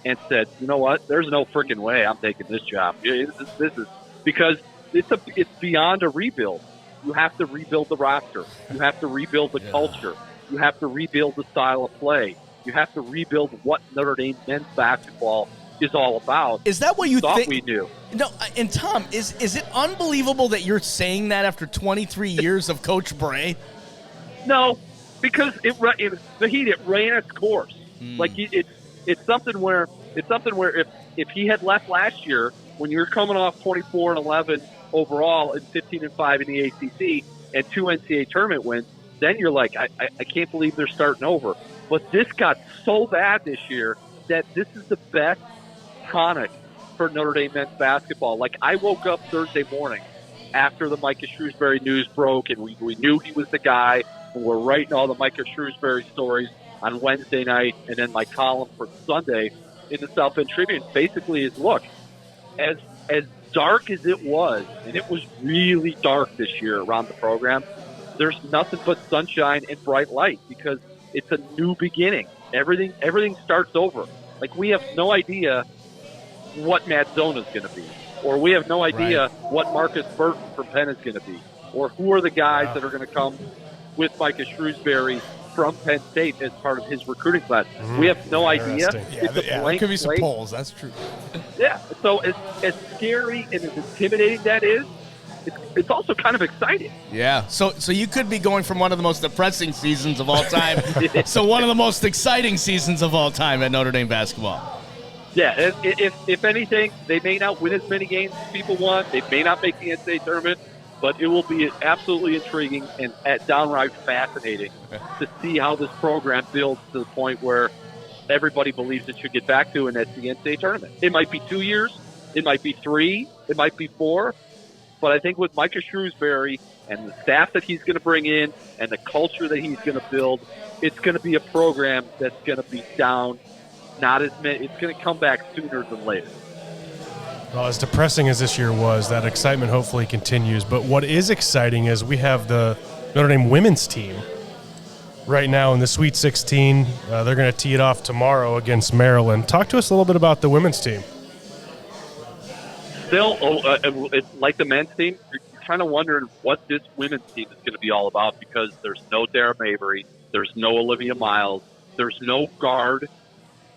D: and said, you know what, there's no freaking way I'm taking this job. This is because it's beyond a rebuild. You have to rebuild the roster. You have to rebuild the culture. You have to rebuild the style of play. You have to rebuild what Notre Dame men's basketball is all about.
C: Is that what you
D: thought
C: think?
D: We knew?
C: No, and Tom, is it unbelievable that you're saying that after 23 years of Coach Bray?
D: No, because it ran its course. Like it's something where if he had left last year when you're coming off 24-11 overall and 15-5 in the ACC and 2 NCAA tournament wins, then you're like, I can't believe they're starting over. But this got so bad this year that this is the best tonic for Notre Dame men's basketball. Like, I woke up Thursday morning after the Micah Shrewsbury news broke, and we knew he was the guy, and we're writing all the Micah Shrewsbury stories on Wednesday night, and then my column for Sunday in the South Bend Tribune basically is, look, as dark as it was, and it was really dark this year around the program, there's nothing but sunshine and bright light because it's a new beginning. Everything starts over. Like, we have no idea what Matt Zona is going to be, or we have no idea what Marcus Burton from Penn is going to be, or who are the guys that are going to come with Micah Shrewsbury from Penn State as part of his recruiting class. We have no idea.
B: There could be some polls. That's true.
D: Yeah. So as scary and as intimidating that is, it's also kind of exciting.
C: Yeah. So you could be going from one of the most depressing seasons of all time to one of the most exciting seasons of all time at Notre Dame basketball.
D: Yeah. If anything, they may not win as many games as people want. They may not make the NCAA tournament, but it will be absolutely intriguing and downright fascinating to see how this program builds to the point where everybody believes it should get back to, and that's the NCAA tournament. It might be 2 years. It might be 3. It might be 4. But I think with Micah Shrewsbury and the staff that he's going to bring in and the culture that he's going to build, it's going to be a program that's going to be down not as many. It's going to come back sooner than later.
A: Well, as depressing as this year was, that excitement hopefully continues. But what is exciting is we have the Notre Dame women's team right now in the Sweet 16. They're going to tee it off tomorrow against Maryland. Talk to us a little bit about the women's team.
D: Still, it's like the men's team. You're kind of wondering what this women's team is going to be all about because there's no Dara Mabry, there's no Olivia Miles, there's no guard,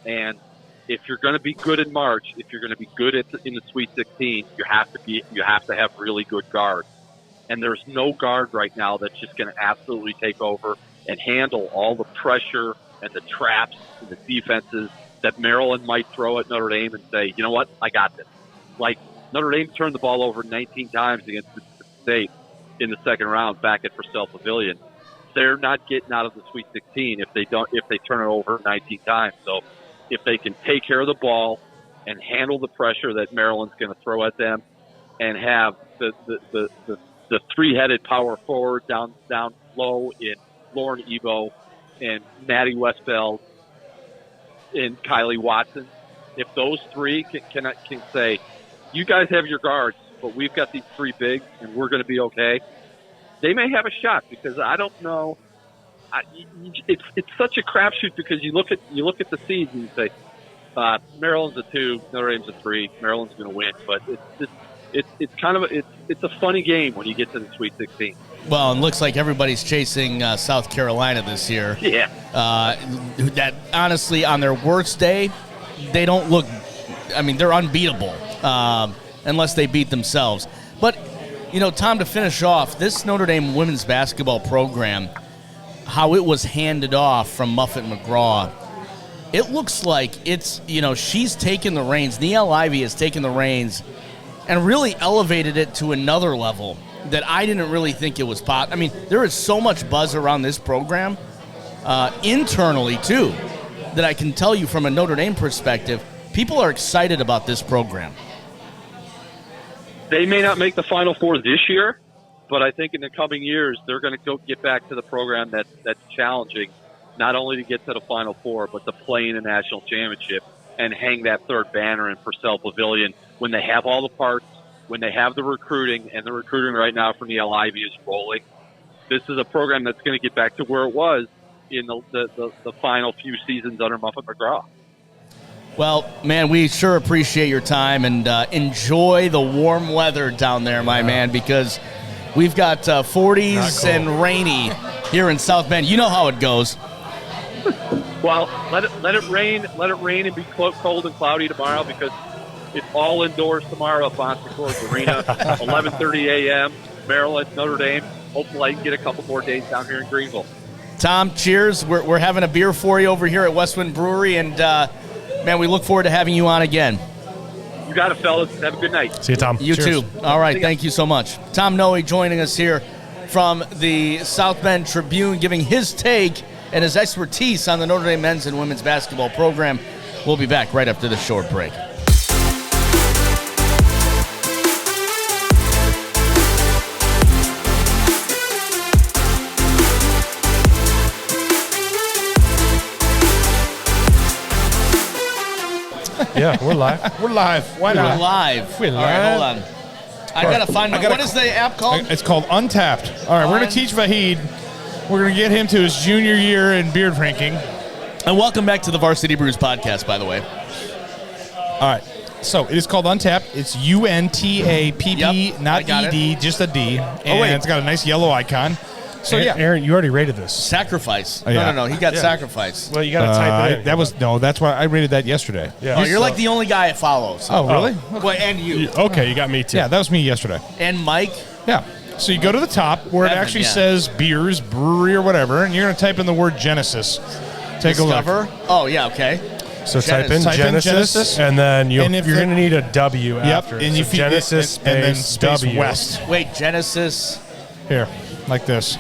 D: and if you're going to be good in March, if you're going to be good in the Sweet 16, you have to have really good guards, and there's no guard right now that's just going to absolutely take over and handle all the pressure and the traps and the defenses that Maryland might throw at Notre Dame and say, you know what, I got this. Like, Notre Dame turned the ball over 19 times against Mississippi State in the second round back at Purcell Pavilion. They're not getting out of the Sweet 16 if they turn it over 19 times. So if they can take care of the ball and handle the pressure that Maryland's going to throw at them, and have the three-headed power forward down low in Lauren Ebo and Maddie Westfeld and Kylie Watson, if those three can say, you guys have your guards, but we've got these three bigs and we're going to be okay, they may have a shot, because I don't know. It's such a crapshoot, because you look at the seeds and you say, Maryland's a 2, Notre Dame's a 3, Maryland's going to win, but it's kind of it's a funny game when you get to the Sweet 16.
C: Well, it looks like everybody's chasing South Carolina this year.
D: Yeah.
C: That honestly, on their worst day, they don't look. I mean, they're unbeatable unless they beat themselves. But Tom, to finish off this Notre Dame women's basketball program, how it was handed off from Muffet McGraw. It looks like it's she's taken the reins. Niele Ivey has taken the reins and really elevated it to another level that I didn't really think it was possible. I mean, there is so much buzz around this program, internally too, that I can tell you from a Notre Dame perspective, people are excited about this program.
D: They may not make the Final Four this year, but I think in the coming years they're going to go get back to the program that's challenging, not only to get to the Final Four, but to play in a national championship and hang that third banner in Purcell Pavilion when they have all the parts, when they have the recruiting, and the recruiting right now from Niele Ivey is rolling. This is a program that's going to get back to where it was in the final few seasons under Muffet McGraw.
C: Well, man, we sure appreciate your time, and enjoy the warm weather down there, my man, because we've got 40s and rainy here in South Bend. You know how it goes.
D: Well, let it rain and be cold and cloudy tomorrow, because it's all indoors tomorrow at Bon Secours Arena, 11:30 a.m. Maryland, Notre Dame. Hopefully I can get a couple more days down here in Greenville.
C: Tom, cheers. We're having a beer for you over here at Westwind Brewery, and man, we look forward to having you on again.
D: You got it, fellas. Have a good night.
A: See you, Tom.
C: You
A: Cheers.
C: too. All right, thank you so much. Tom Noie joining us here from the South Bend Tribune, giving his take and his expertise on the Notre Dame men's and women's basketball program. We'll be back right after this short break.
A: Yeah, we're live.
B: We're live. Why
C: We're
B: not?
C: live.
B: We're
C: All right, hold on. I got to find what is the app called?
B: It's called Untapped. All right, we're going to teach Vahid. We're going to get him to his junior year in beer drinking.
C: And welcome back to the Varsity Brews Podcast, by the way.
B: All right. So it is called Untapped. It's UNTAPP,
C: Yep,
B: not ED, just a D. And
C: wait.
B: it's got a nice yellow icon. So yeah,
A: Aaron, you already rated this.
C: Sacrifice.
B: Oh, yeah.
C: No. He got sacrifice.
A: Well, you got to type it in.
B: That's why I rated that yesterday.
A: Yeah.
C: Oh, you're like the only guy it follows.
B: Oh, really?
C: Well, and you.
A: Okay, you got me too.
B: Yeah, that was me yesterday.
C: And Mike.
B: Yeah. So you go to the top where it
C: Evan,
B: actually
C: yeah.
B: says beers, brewery, or whatever, and you're going to type in the word Genesis. Take a look.
C: Discover. Oh, yeah, okay.
A: So type in
B: Genesis.
A: Genesis, and then you're
B: And if
A: going to need a W after it.
B: and
A: So
B: you feed
A: Genesis
B: it, and then space
A: W.
B: West.
C: Wait, Genesis.
B: Here, like this.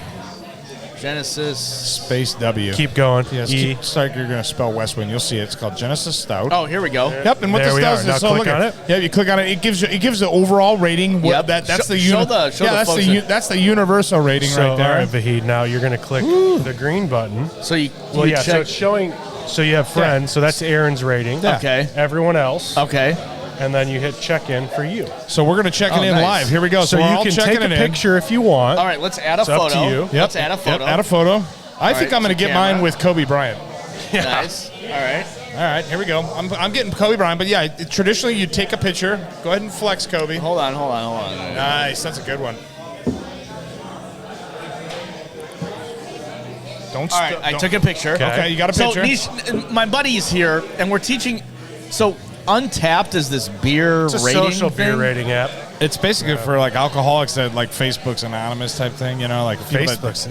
C: Genesis.
B: Space W.
A: Keep going.
B: Yes,
A: E.
B: it's like you're going to spell Westwind. You'll see it. It's called Genesis Stout.
C: Oh, here we go.
B: Yep, and what
A: There
B: this
A: we
B: does
A: are.
B: is
A: Now
B: so
A: click
B: look
A: on
B: at
A: it.
B: Yeah, you click on it. It gives the overall rating.
C: Yep.
B: That's the
C: Show the folks
B: that's the universal rating
A: So,
B: right there.
A: all right, Vahid, now you're going to click the green button.
C: So you
A: Well, yeah, so
C: check.
A: it's showing. So you have friends, so that's Aaron's rating.
B: Yeah.
C: Okay.
A: Everyone else.
C: Okay.
A: And then you hit check-in for you.
B: So we're going to check it in
C: nice.
B: live. Here we go.
A: So
B: we're
A: you
B: all
A: can
B: checking
A: take a
B: it in.
A: picture if you want.
C: All right, let's add a
A: It's up to
C: photo.
A: you.
B: Yep.
C: Let's add a photo.
B: Yep, add a photo. I think
C: right,
B: I'm going to
C: to
B: get
C: camera.
B: mine with Kobe Bryant.
C: Nice. All right.
B: All right, here we go. I'm getting Kobe Bryant, but yeah, traditionally you take a picture. Go ahead and flex, Kobe.
C: Hold on.
B: Nice, that's a good one. Don't.
C: All right, I took a picture.
B: Okay, you got a picture.
C: So my buddy's here, and we're teaching. So Untapped is this beer
A: It's a
C: rating
A: social beer
C: thing?
A: rating app.
B: It's basically for like alcoholics that like Facebook's anonymous type thing, you know, like
A: Facebook's,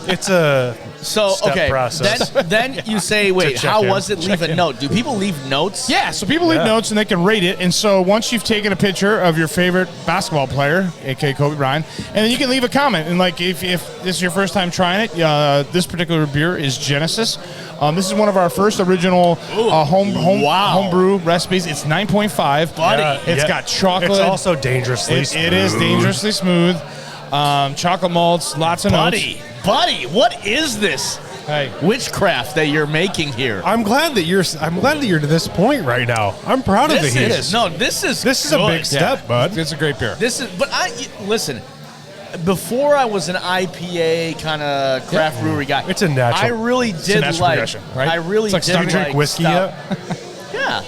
A: It's a step process.
C: Then you say, wait, how was it? Leave a note. Do people leave notes?
B: Yeah, so people leave notes and they can rate it. And so once you've taken a picture of your favorite basketball player, aka Kobe Bryant, and then you can leave a comment. And like if this is your first time trying it, this particular beer is Genesis. This is one of our first original home brew recipes. It's 9.5.
C: Buddy.
B: It's got chocolate.
A: It's also dangerously smooth.
B: It is dangerously smooth. Chocolate malts, lots of notes.
C: Buddy, what is this witchcraft that you're making here?
A: I'm glad that you're to this point right now. I'm proud of it.
C: This is
A: a big step, bud.
B: It's a great beer.
C: Listen. Before I was an IPA kind of craft brewery guy,
A: it's a natural.
C: I really did like.
B: Right?
C: I really
A: did
C: like.
A: Drink whiskey yet?
C: Yeah.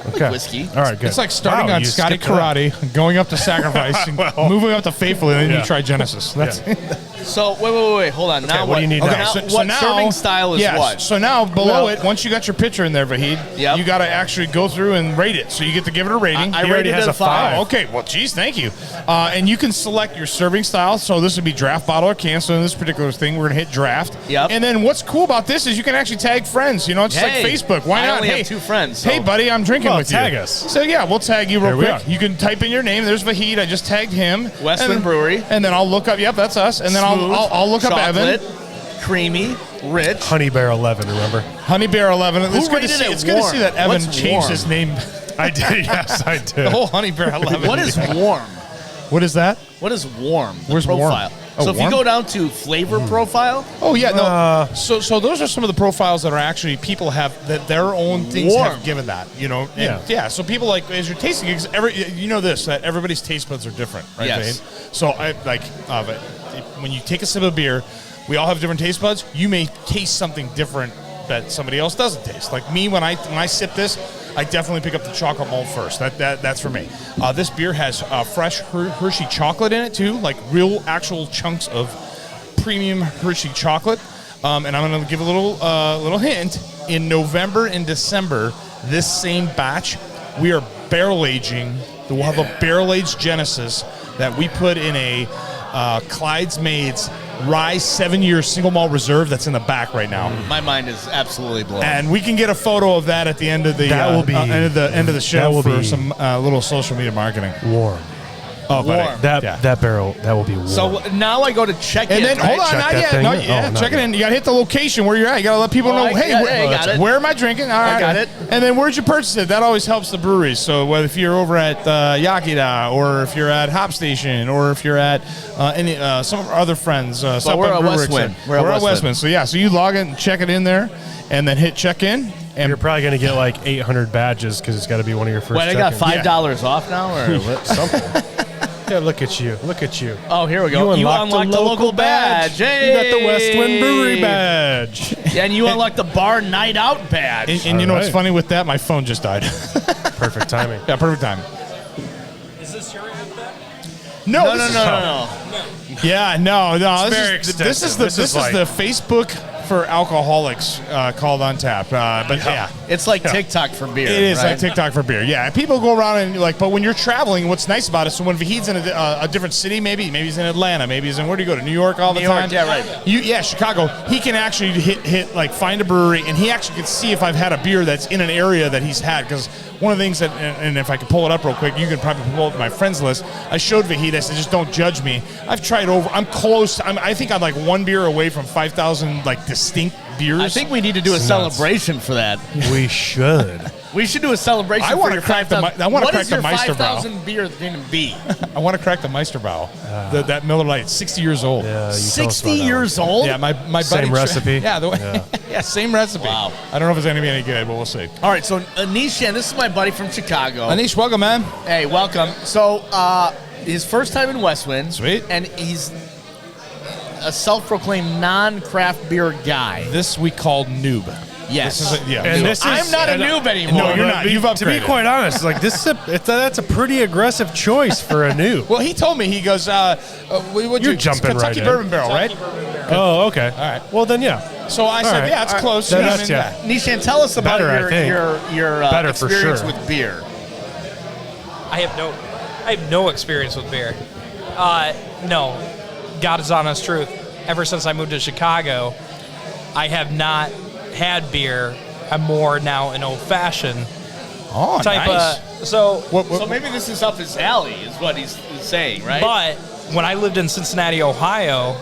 A: Okay.
C: Whiskey.
A: All right, good.
B: It's like starting on Scotty Karate, going up to Sacrifice, and moving up to Faithfully, and then you try Genesis.
C: So wait, hold on. Now
A: what do you need now?
C: What serving style is what?
B: So now below it, once you got your picture in there, Vahid, you got to actually go through and rate it. So you get to give it a rating.
C: I rated it a 5.
B: Okay, well, geez, thank you. And you can select your serving style. So this would be draft, bottle, or can. So in this particular thing, we're gonna hit draft.
C: Yep.
B: And then what's cool about this is you can actually tag friends. You know, it's like Facebook. Why not?
C: I only have 2 friends.
B: Hey, buddy, I'm drinking with you.
A: Tag us.
B: So yeah, we'll tag you real quick. You can type in your name. There's Vahid. I just tagged him.
C: Westwind Brewery.
B: And then I'll look up. Yep, that's us. And then I'll look up Evan.
C: Creamy, rich.
A: Honey Bear 11. Remember?
B: Honey Bear 11. It's good to see that Evan changed his name.
A: I did. Yes, I did.
B: The whole Honey Bear 11.
C: What is warm?
B: What is that?
C: What is warm?
B: Where's
C: profile?
B: warm?
C: So if you go down to flavor profile.
B: Oh yeah, no. So those are some of the profiles that are actually people have that their own things have given that. You know. And so people like as you're tasting it, that everybody's taste buds are different, right?
C: Yes.
B: Babe? So when you take a sip of beer, we all have different taste buds. You may taste something different that somebody else doesn't taste. Like me, when I sip this, I definitely pick up the chocolate malt first. That's for me. This beer has fresh Hershey chocolate in it too, like real actual chunks of premium Hershey chocolate. And I'm going to give a little hint. In November and December, this same batch, we are barrel aging. We'll have a barrel aged Genesis that we put in a Clyde's Maid's Rye 7-year single malt reserve that's in the back right now.
C: My mind is absolutely blown.
B: And we can get a photo of that at the end of the end of the show for some little social media marketing.
A: Warm.
B: Oh,
C: warm.
A: That barrel, that will be warm.
C: So now I go to check in.
B: And then, hold on, not yet. Check it in. You got to hit the location where you're at. You got to let people know, where am I drinking? All right.
C: I got it.
B: And then where'd you purchase it? That always helps the breweries. So whether if you're over at Yakida, or if you're at Hop Station, or if you're at some of our other friends.
C: We're at Westwind.
B: We're at Westwind. So you log in, check it in there, and then hit check in. And
A: you're probably going to get like 800 badges because it's got to be one of your first.
C: Wait, I got $5 off now or
A: something. Yeah, look at you.
C: Oh, here we go. You unlocked the local badge. Hey!
A: You got the Westwind Brewery badge.
C: And you unlocked the bar night out badge.
B: And you know what's funny with that? My phone just died.
A: Perfect timing.
B: Yeah, perfect timing.
E: Is this your ad?
B: No. Yeah, no. This is the Facebook for alcoholics called Untapped.
C: It's like TikTok for beer.
B: It is like TikTok for beer. Yeah, people go around and but when you're traveling, what's nice about it? So when Vahid's in a different city, maybe he's in Atlanta, maybe he's in where do you go to New York all the time?
C: Yeah, right.
B: Chicago. He can actually hit find a brewery, and he actually can see if I've had a beer that's in an area that he's had. Because one of the things that, and if I can pull it up real quick, you can probably pull up my friends list. I showed Vahid. I said, just don't judge me. I've tried over. I'm close. I think I'm like one beer away from 5,000 distinct beers.
C: I think we need to do a celebration for that.
A: We should.
C: We should do a celebration.
B: I want to crack the Meisterbrow.
C: What is your 5,000 beer going to be?
B: I want to crack the Meisterbrow. That Miller Lite. 60 years old.
A: Yeah,
C: 60 years old?
B: Yeah, my buddy.
A: Same recipe.
B: Yeah, same recipe.
C: Wow.
B: I don't know if it's going to be any good, but we'll see.
C: All right, so Anish, and this is my buddy from Chicago.
B: Anish, welcome, man.
C: Hey, welcome. So his first time in Westwind.
B: Sweet.
C: And he's a self-proclaimed non-craft beer guy.
B: This we call noob.
C: Yes.
B: I'm
C: not a noob anymore.
B: No, you're not. You've upgraded.
A: To be quite honest, that's a pretty aggressive choice for a noob.
B: Well, he told me, he goes,
A: you're jumping
B: Kentucky
A: right
B: Bourbon
A: in.
B: Barrel, right?
A: Oh, okay.
B: All right.
A: Well, then, yeah.
B: So I said, yeah, it's close.
C: Nishan, tell us about your
A: Better
C: experience
A: for sure.
C: with beer.
E: I have no I have no experience with beer. No, God is honest truth. Ever since I moved to Chicago, I have not had beer. I'm more now an old-fashioned type
B: nice.
E: So
C: maybe this is up his alley, is what he's saying, right?
E: But when I lived in Cincinnati, Ohio,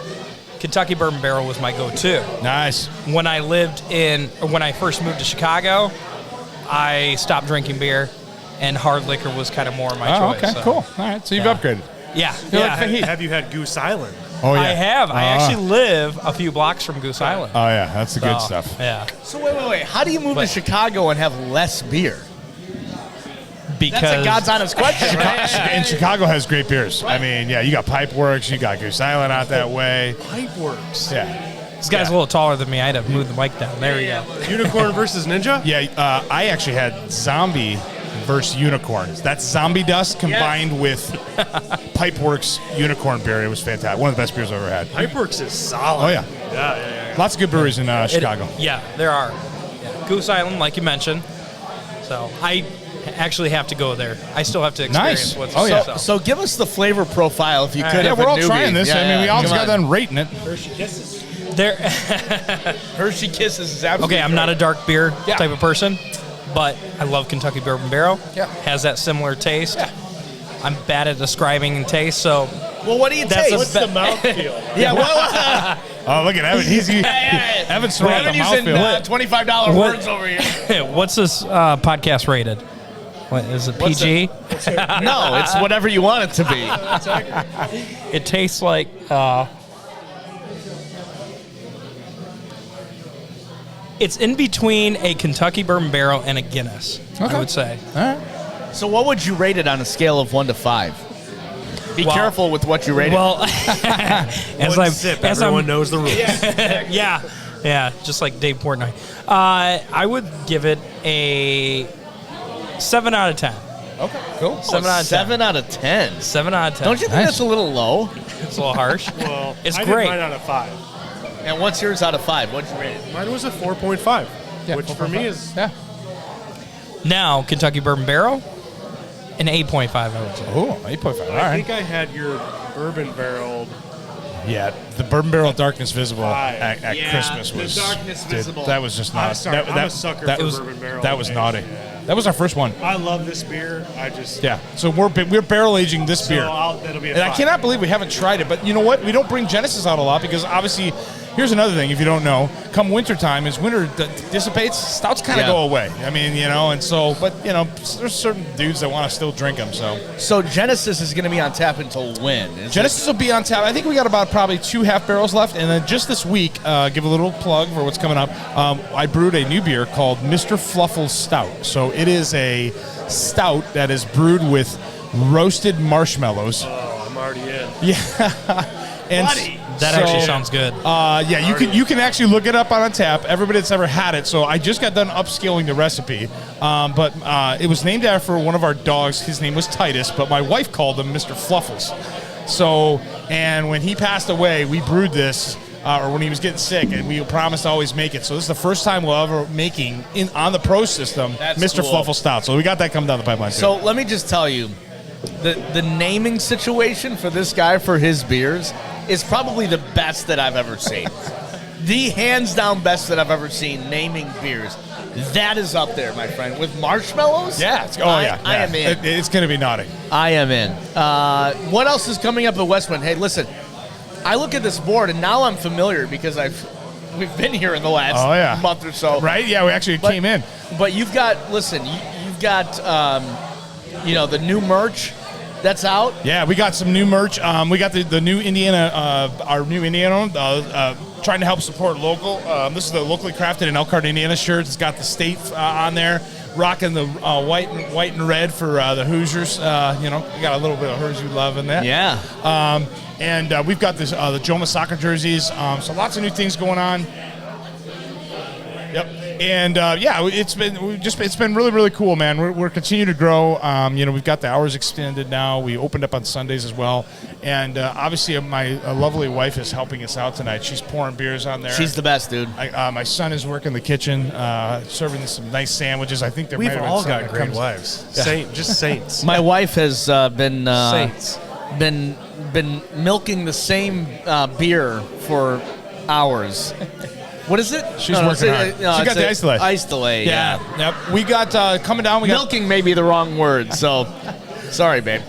E: Kentucky Bourbon Barrel was my go-to.
B: Nice.
E: When I first moved to Chicago, I stopped drinking beer, and hard liquor was kind of more my choice.
B: Okay,
E: so.
B: cool. All right, so you've upgraded.
E: Yeah.
A: Have you had Goose Island?
B: Oh, yeah.
E: I have. I actually live a few blocks from Goose Island.
B: Oh, yeah, that's the good stuff.
E: Yeah.
C: So wait. How do you move to Chicago and have less beer?
E: Because
C: That's a God's honest question, right?
B: And Chicago has great beers. I mean, yeah, you got Pipeworks, you got Goose Island out that way.
A: Pipeworks.
B: Yeah.
E: this guy's a little taller than me. I had to move the mic down. There we go.
A: Unicorn versus Ninja?
B: Yeah, I actually had Zombie versus Unicorns. That's Zombie Dust combined with Pipeworks Unicorn beer. It was fantastic. One of the best beers I've ever had.
A: Pipeworks is solid.
B: Oh, yeah.
A: Yeah.
B: Lots of good breweries in Chicago.
E: Yeah, there are. Yeah. Goose Island, like you mentioned. So I actually have to go there. I still have to experience what's
C: So give us the flavor profile if you could.
B: Yeah,
C: of
B: we're
C: a
B: all
C: newbie.
B: trying this. I mean, we all just got done rating it.
A: Hershey Kisses.
E: There.
C: Hershey Kisses is absolutely
E: Okay, I'm not a dark beer type of person, but I love Kentucky Bourbon Barrel.
B: Yeah.
E: Has that similar taste. Yeah. I'm bad at describing taste, so.
C: Well, what do you taste?
A: What's the mouthfeel?
C: Yeah, well,
B: Oh, look at Evan. Evan's throwing out the
C: using
B: mouthfeel.
C: $25 words over here.
E: What's this podcast rated? What is it? PG?
C: No, it's whatever you want it to be.
E: It tastes like. It's in between a Kentucky Bourbon Barrel and a Guinness, I would say.
B: All right.
C: So what would you rate it on a scale of 1 to 5? Be careful with what you rate it.
E: Well,
A: Everyone knows the rules.
E: yeah, just like Dave Portnoy. I would give it a 7 out of 10.
B: Okay, cool.
E: 7 out of 10.
C: 7 out of 10.
E: 7 out of 10.
C: Don't you think that's a little low?
E: It's a little harsh.
A: Well,
E: It's
A: I
E: great.
A: did mine out of 5.
C: And what's yours out of 5? What'd you rate it?
A: Mine was a 4.5, which for me is...
B: Yeah.
E: Now, Kentucky Bourbon Barrel, an 8.5, I would say.
B: Oh, 8.5. All
A: I
B: right.
A: think I had your bourbon barreled.
B: Yeah, the Bourbon Barrel Darkness Visible at
C: Yeah,
B: Christmas
C: the
B: was...
C: Darkness Visible.
B: That was just
A: I'm
B: not...
A: sorry, I'm a sucker for bourbon barrel.
B: That was
A: days.
B: naughty. That was our first one.
A: I love this beer.
B: Yeah, so we're barrel aging this beer.
A: That'll be a
B: And I
A: 5.
B: cannot believe we haven't tried it. But you know what? We don't bring Genesis out a lot because obviously, here's another thing if you don't know. Come wintertime, as winter dissipates, stouts kind of go away. I mean, and so, but, there's certain dudes that want to still drink them, so.
C: So Genesis is going to be on tap until when?
B: Genesis will be on tap. I think we got about probably 2 half barrels left. And then just this week, give a little plug for what's coming up. I brewed a new beer called Mr. Fluffle's Stout. So it is a stout that is brewed with roasted marshmallows.
A: Oh, I'm already in.
B: Yeah. And
E: That actually sounds good.
B: You can actually look it up on tap. Everybody that's ever had it. So I just got done upscaling the recipe, but it was named after one of our dogs. His name was Titus, but my wife called him Mr. Fluffles. So, and when he passed away, we brewed this, or when he was getting sick, and we promised to always make it. So this is the first time we'll ever making on the Pro system Mr.
C: Cool.
B: Fluffle Stout. So we got that coming down the pipeline too.
C: So let me just tell you, the naming situation for this guy for his beers is probably the best that I've ever seen. The hands down best that I've ever seen naming beers. That is up there, my friend. With marshmallows?
B: Yeah.
C: I am in.
B: It's going to be naughty.
C: I am in. What else is coming up at Westwind? Hey, listen, I look at this board and now I'm familiar because we've been here in the last month or so.
B: Right? Yeah, we actually came in.
C: But you've got the new merch that's out.
B: Yeah, we got some new merch. We got the new Indiana, our new Indiana, trying to help support local. This is the locally crafted in Elkhart, Indiana shirt. It's got the state on there, rocking the white and red for the Hoosiers. We got a little bit of Hoosier love in that.
C: Yeah.
B: And we've got this the Joma soccer jerseys. So lots of new things going on. Yep. And it's been really, really cool, man. We're continuing to grow. We've got the hours extended now. We opened up on Sundays as well, And obviously, my lovely wife is helping us out tonight. She's pouring beers on there.
C: She's the best, dude.
B: My son is working the kitchen, serving some nice sandwiches. I think there
A: We've
B: might have been
A: all
B: some
A: got
B: that
A: great
B: comes-
A: wives.
B: Yeah.
A: Just saints.
C: My wife has been
A: Saints.
C: been milking the same beer for hours. What is it?
B: She's working hard. She got the ice delay.
C: Ice delay.
B: Yeah. Yep. We got coming down. We got
C: Milking may be the wrong word, so sorry, babe.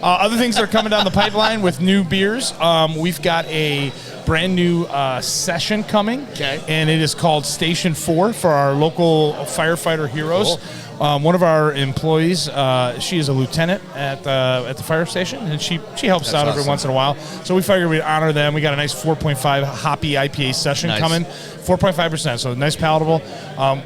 B: other things that are coming down the pipeline with new beers. We've got a brand new session coming, and it is called Station 4 for our local firefighter heroes.
A: Cool.
B: One of our employees, she is a lieutenant at the fire station, and she helps out every once in a while. So we figured we'd honor them. We got a nice 4.5 hoppy IPA session coming, 4.5%, so nice palatable.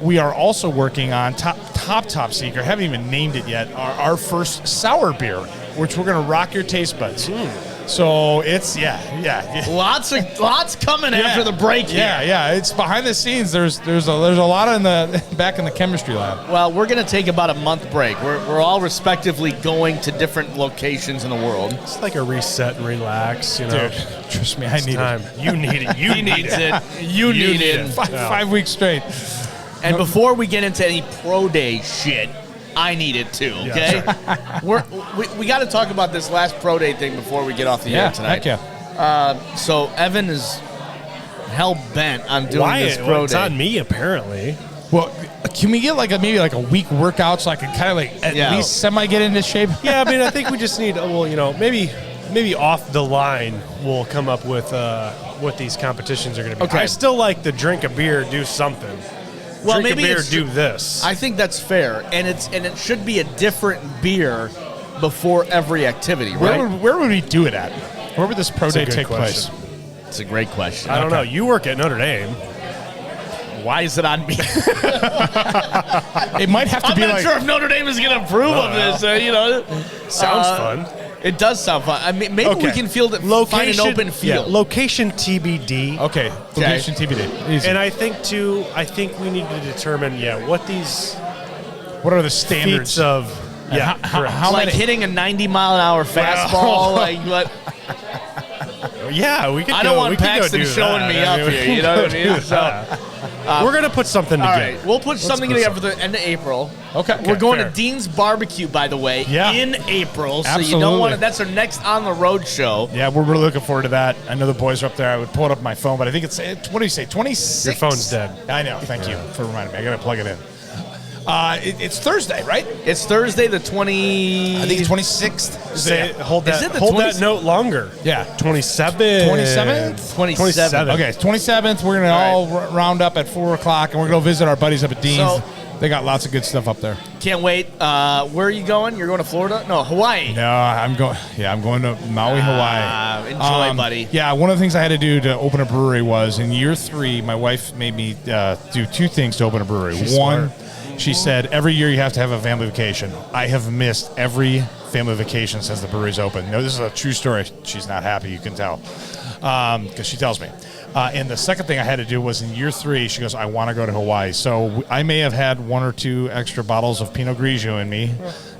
B: We are also working on top secret. Haven't even named it yet. Our first sour beer, which we're gonna rock your taste buds. So it's
C: Lots coming after the break here.
B: Yeah. It's behind the scenes. There's a lot in the back in the chemistry lab.
C: Well, we're going to take about a month break. We're all respectively going to different locations in the world.
A: It's like a reset and relax, you know.
B: Dude, trust me, I need
A: Time.
B: it.
A: You need it. You
C: He
A: need
C: needs
A: it.
C: it. You need it.
B: Five weeks straight.
C: And before we get into any pro day shit, I need it too, okay? We got to talk about this last pro day thing before we get off the air tonight.
B: Heck yeah.
C: So Evan is hell-bent on doing this pro
A: It's
C: day.
A: on me, apparently.
B: Well, can we get maybe a week workout so I can kind of at least semi get into shape?
A: Yeah, I mean, I think we just need, maybe off the line we'll come up with what these competitions are going to be.
C: Okay.
A: I still like the drink a beer, do something.
C: Well,
A: Drink
C: maybe
A: a beer,
C: it's-
A: do this.
C: I think that's fair, and it should be a different beer before every activity, right?
B: Where would we do it at? Where would this pro day
A: a good
B: take
A: question.
B: place?
C: It's a great question.
A: I don't know. You work at Notre Dame.
C: Why is it on me?
B: It might have to
C: I'm
B: be
C: not sure if Notre Dame is going to approve of this.
A: Sounds fun.
C: It does sound fun. I mean, maybe we can find an open field.
A: Yeah, location TBD.
B: Okay, location TBD. Easy.
A: And I think we need to determine, what
B: what are the standards
A: feats of, correct.
B: how
C: like
B: many?
C: hitting a 90-mile-an-hour fastball. Like what?
A: Yeah, we could
C: I
A: go.
C: don't want
A: we could go
C: Paxton
A: do
C: showing
A: that.
C: me up here. You know what I mean? So,
A: We're gonna put something
C: all
A: together.
C: right, we'll put something
A: put
C: together for the end of April.
B: Okay,
C: We're going
A: fair.
C: to Dean's Barbecue, by the way,
B: Yeah.
C: in April. So you
B: Absolutely.
C: don't want to. That's our next on the road show.
B: Yeah, we're really looking forward to that. I know the boys are up there. I would pull it up on my phone, but I think it's what do you say? 26.
A: Your phone's dead.
B: I know. Thank you for reminding me. I got to plug it in. It's Thursday, right?
C: It's Thursday, the 20.
B: I think it's 26th.
A: Hold
C: Is
A: that.
C: it the
A: Hold
C: 20
A: that note longer.
B: Yeah.
A: 27.
B: 27th?
C: 27.
B: Okay, it's 27th. We're gonna all round up at 4 o'clock, and we're gonna visit our buddies up at Dean's.
C: So-
B: they got lots of good stuff up there.
C: Can't wait. Where are you going? You're going to Florida? No, Hawaii.
B: No, I'm going. Yeah, I'm going to Maui, Hawaii.
C: Enjoy, buddy.
B: Yeah, one of the things I had to do to open a brewery was in year 3. My wife made me do 2 things to open a brewery. One, she said every year you have to have a family vacation. I have missed every family vacation since the brewery's open. No, this is a true story. She's not happy. You can tell because she tells me. And the second thing I had to do was in year 3, she goes, I want to go to Hawaii. So I may have had 1 or 2 extra bottles of Pinot Grigio in me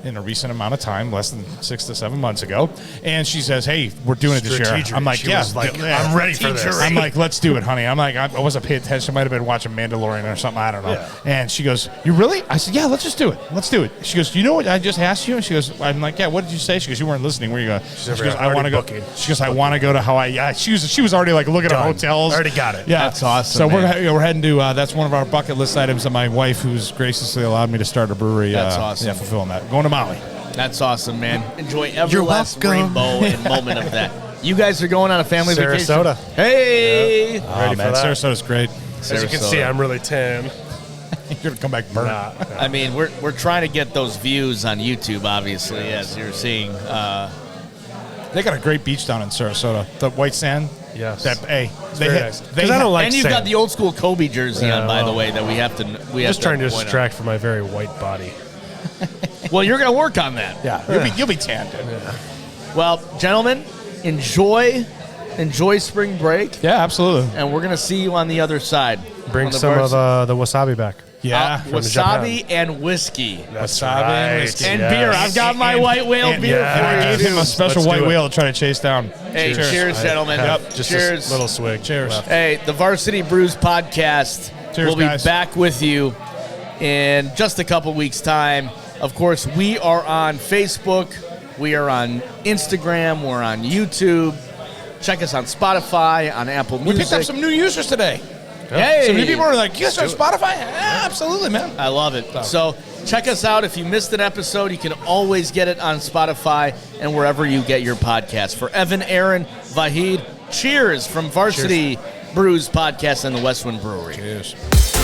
B: in a recent amount of time, less than 6 to 7 months ago. And she says, hey, we're doing it this year.
A: Strategic.
B: I'm like,
A: She
B: yeah,
A: was like, I'm ready for this.
B: I'm like, let's do it, honey. I'm like, I wasn't paying attention. I might have been watching Mandalorian or something. I don't know.
A: Yeah.
B: And she goes, you really? I said, yeah, let's just do it. Let's do it. She goes, you know what I just asked you? And she goes, I'm like, yeah, what did you say? She goes, you weren't listening. Where you going? She goes, I want to go. She goes, I want to go to Hawaii. Yeah, she was already like looking at hotels.
A: Already got it.
B: Yeah,
C: That's awesome,
B: So
C: man.
B: we're heading to. That's one of our bucket list items that my wife, who's graciously allowed me to start a brewery.
C: That's awesome.
B: Yeah, fulfilling that. Going to Maui.
C: That's awesome, man. Enjoy every
A: You're
C: last
A: welcome.
C: rainbow and moment of that. You guys are going on a family
A: Sarasota.
C: vacation. Hey!
A: Ready
B: Oh,
A: for
B: man,
A: that.
B: Sarasota great.
A: As you can see, I'm really tan.
B: You're gonna come back burnt.
A: Nah.
C: I mean, we're trying to get those views on YouTube, obviously, as you're seeing.
B: They got a great beach down in Sarasota. The white sand.
A: Yes.
B: They
A: very
B: hit.
A: nice.
B: They
A: 'Cause I don't like
C: and you've
A: sand.
C: got the old school Kobe jersey on, by the
A: well,
C: way, that we have to.
A: Just trying to
C: point out.
A: distract from my very white body.
C: Well, you're going to work on that.
B: Yeah, you'll be tanned.
C: Well, gentlemen, enjoy spring break,
B: Yeah, absolutely.
C: and we're going to see you on the other side.
A: Bring
C: On the
A: some
C: Varsity-
A: of the wasabi back.
B: Yeah,
A: from
C: wasabi
A: Japan.
C: and whiskey.
A: That's
B: Wasabi
A: right.
B: and whiskey.
C: And
A: yes.
C: beer. I've got my white whale beer
B: And I
C: for you.
B: gave him a special
A: Let's
B: white
A: do it.
B: whale to try to chase down.
C: Hey, cheers, gentlemen.
A: Just
C: cheers.
A: a little swig.
B: Cheers.
A: left.
C: Hey, the Varsity Brews Podcast
B: Cheers,
C: will be
B: guys.
C: back with you in just a couple weeks' time. Of course, we are on Facebook. We are on Instagram. We're on YouTube. Check us on Spotify, on Apple
B: We
C: Music.
B: picked up some new users today.
C: Hey!
B: So many people are like, "You guys are on Spotify?" Yeah, absolutely, man.
C: I love it. So check us out. If you missed an episode, you can always get it on Spotify and wherever you get your podcasts. For Evan, Aaron, Vahid, cheers from Varsity Brews Podcast and the Westwind Brewery.
B: Cheers.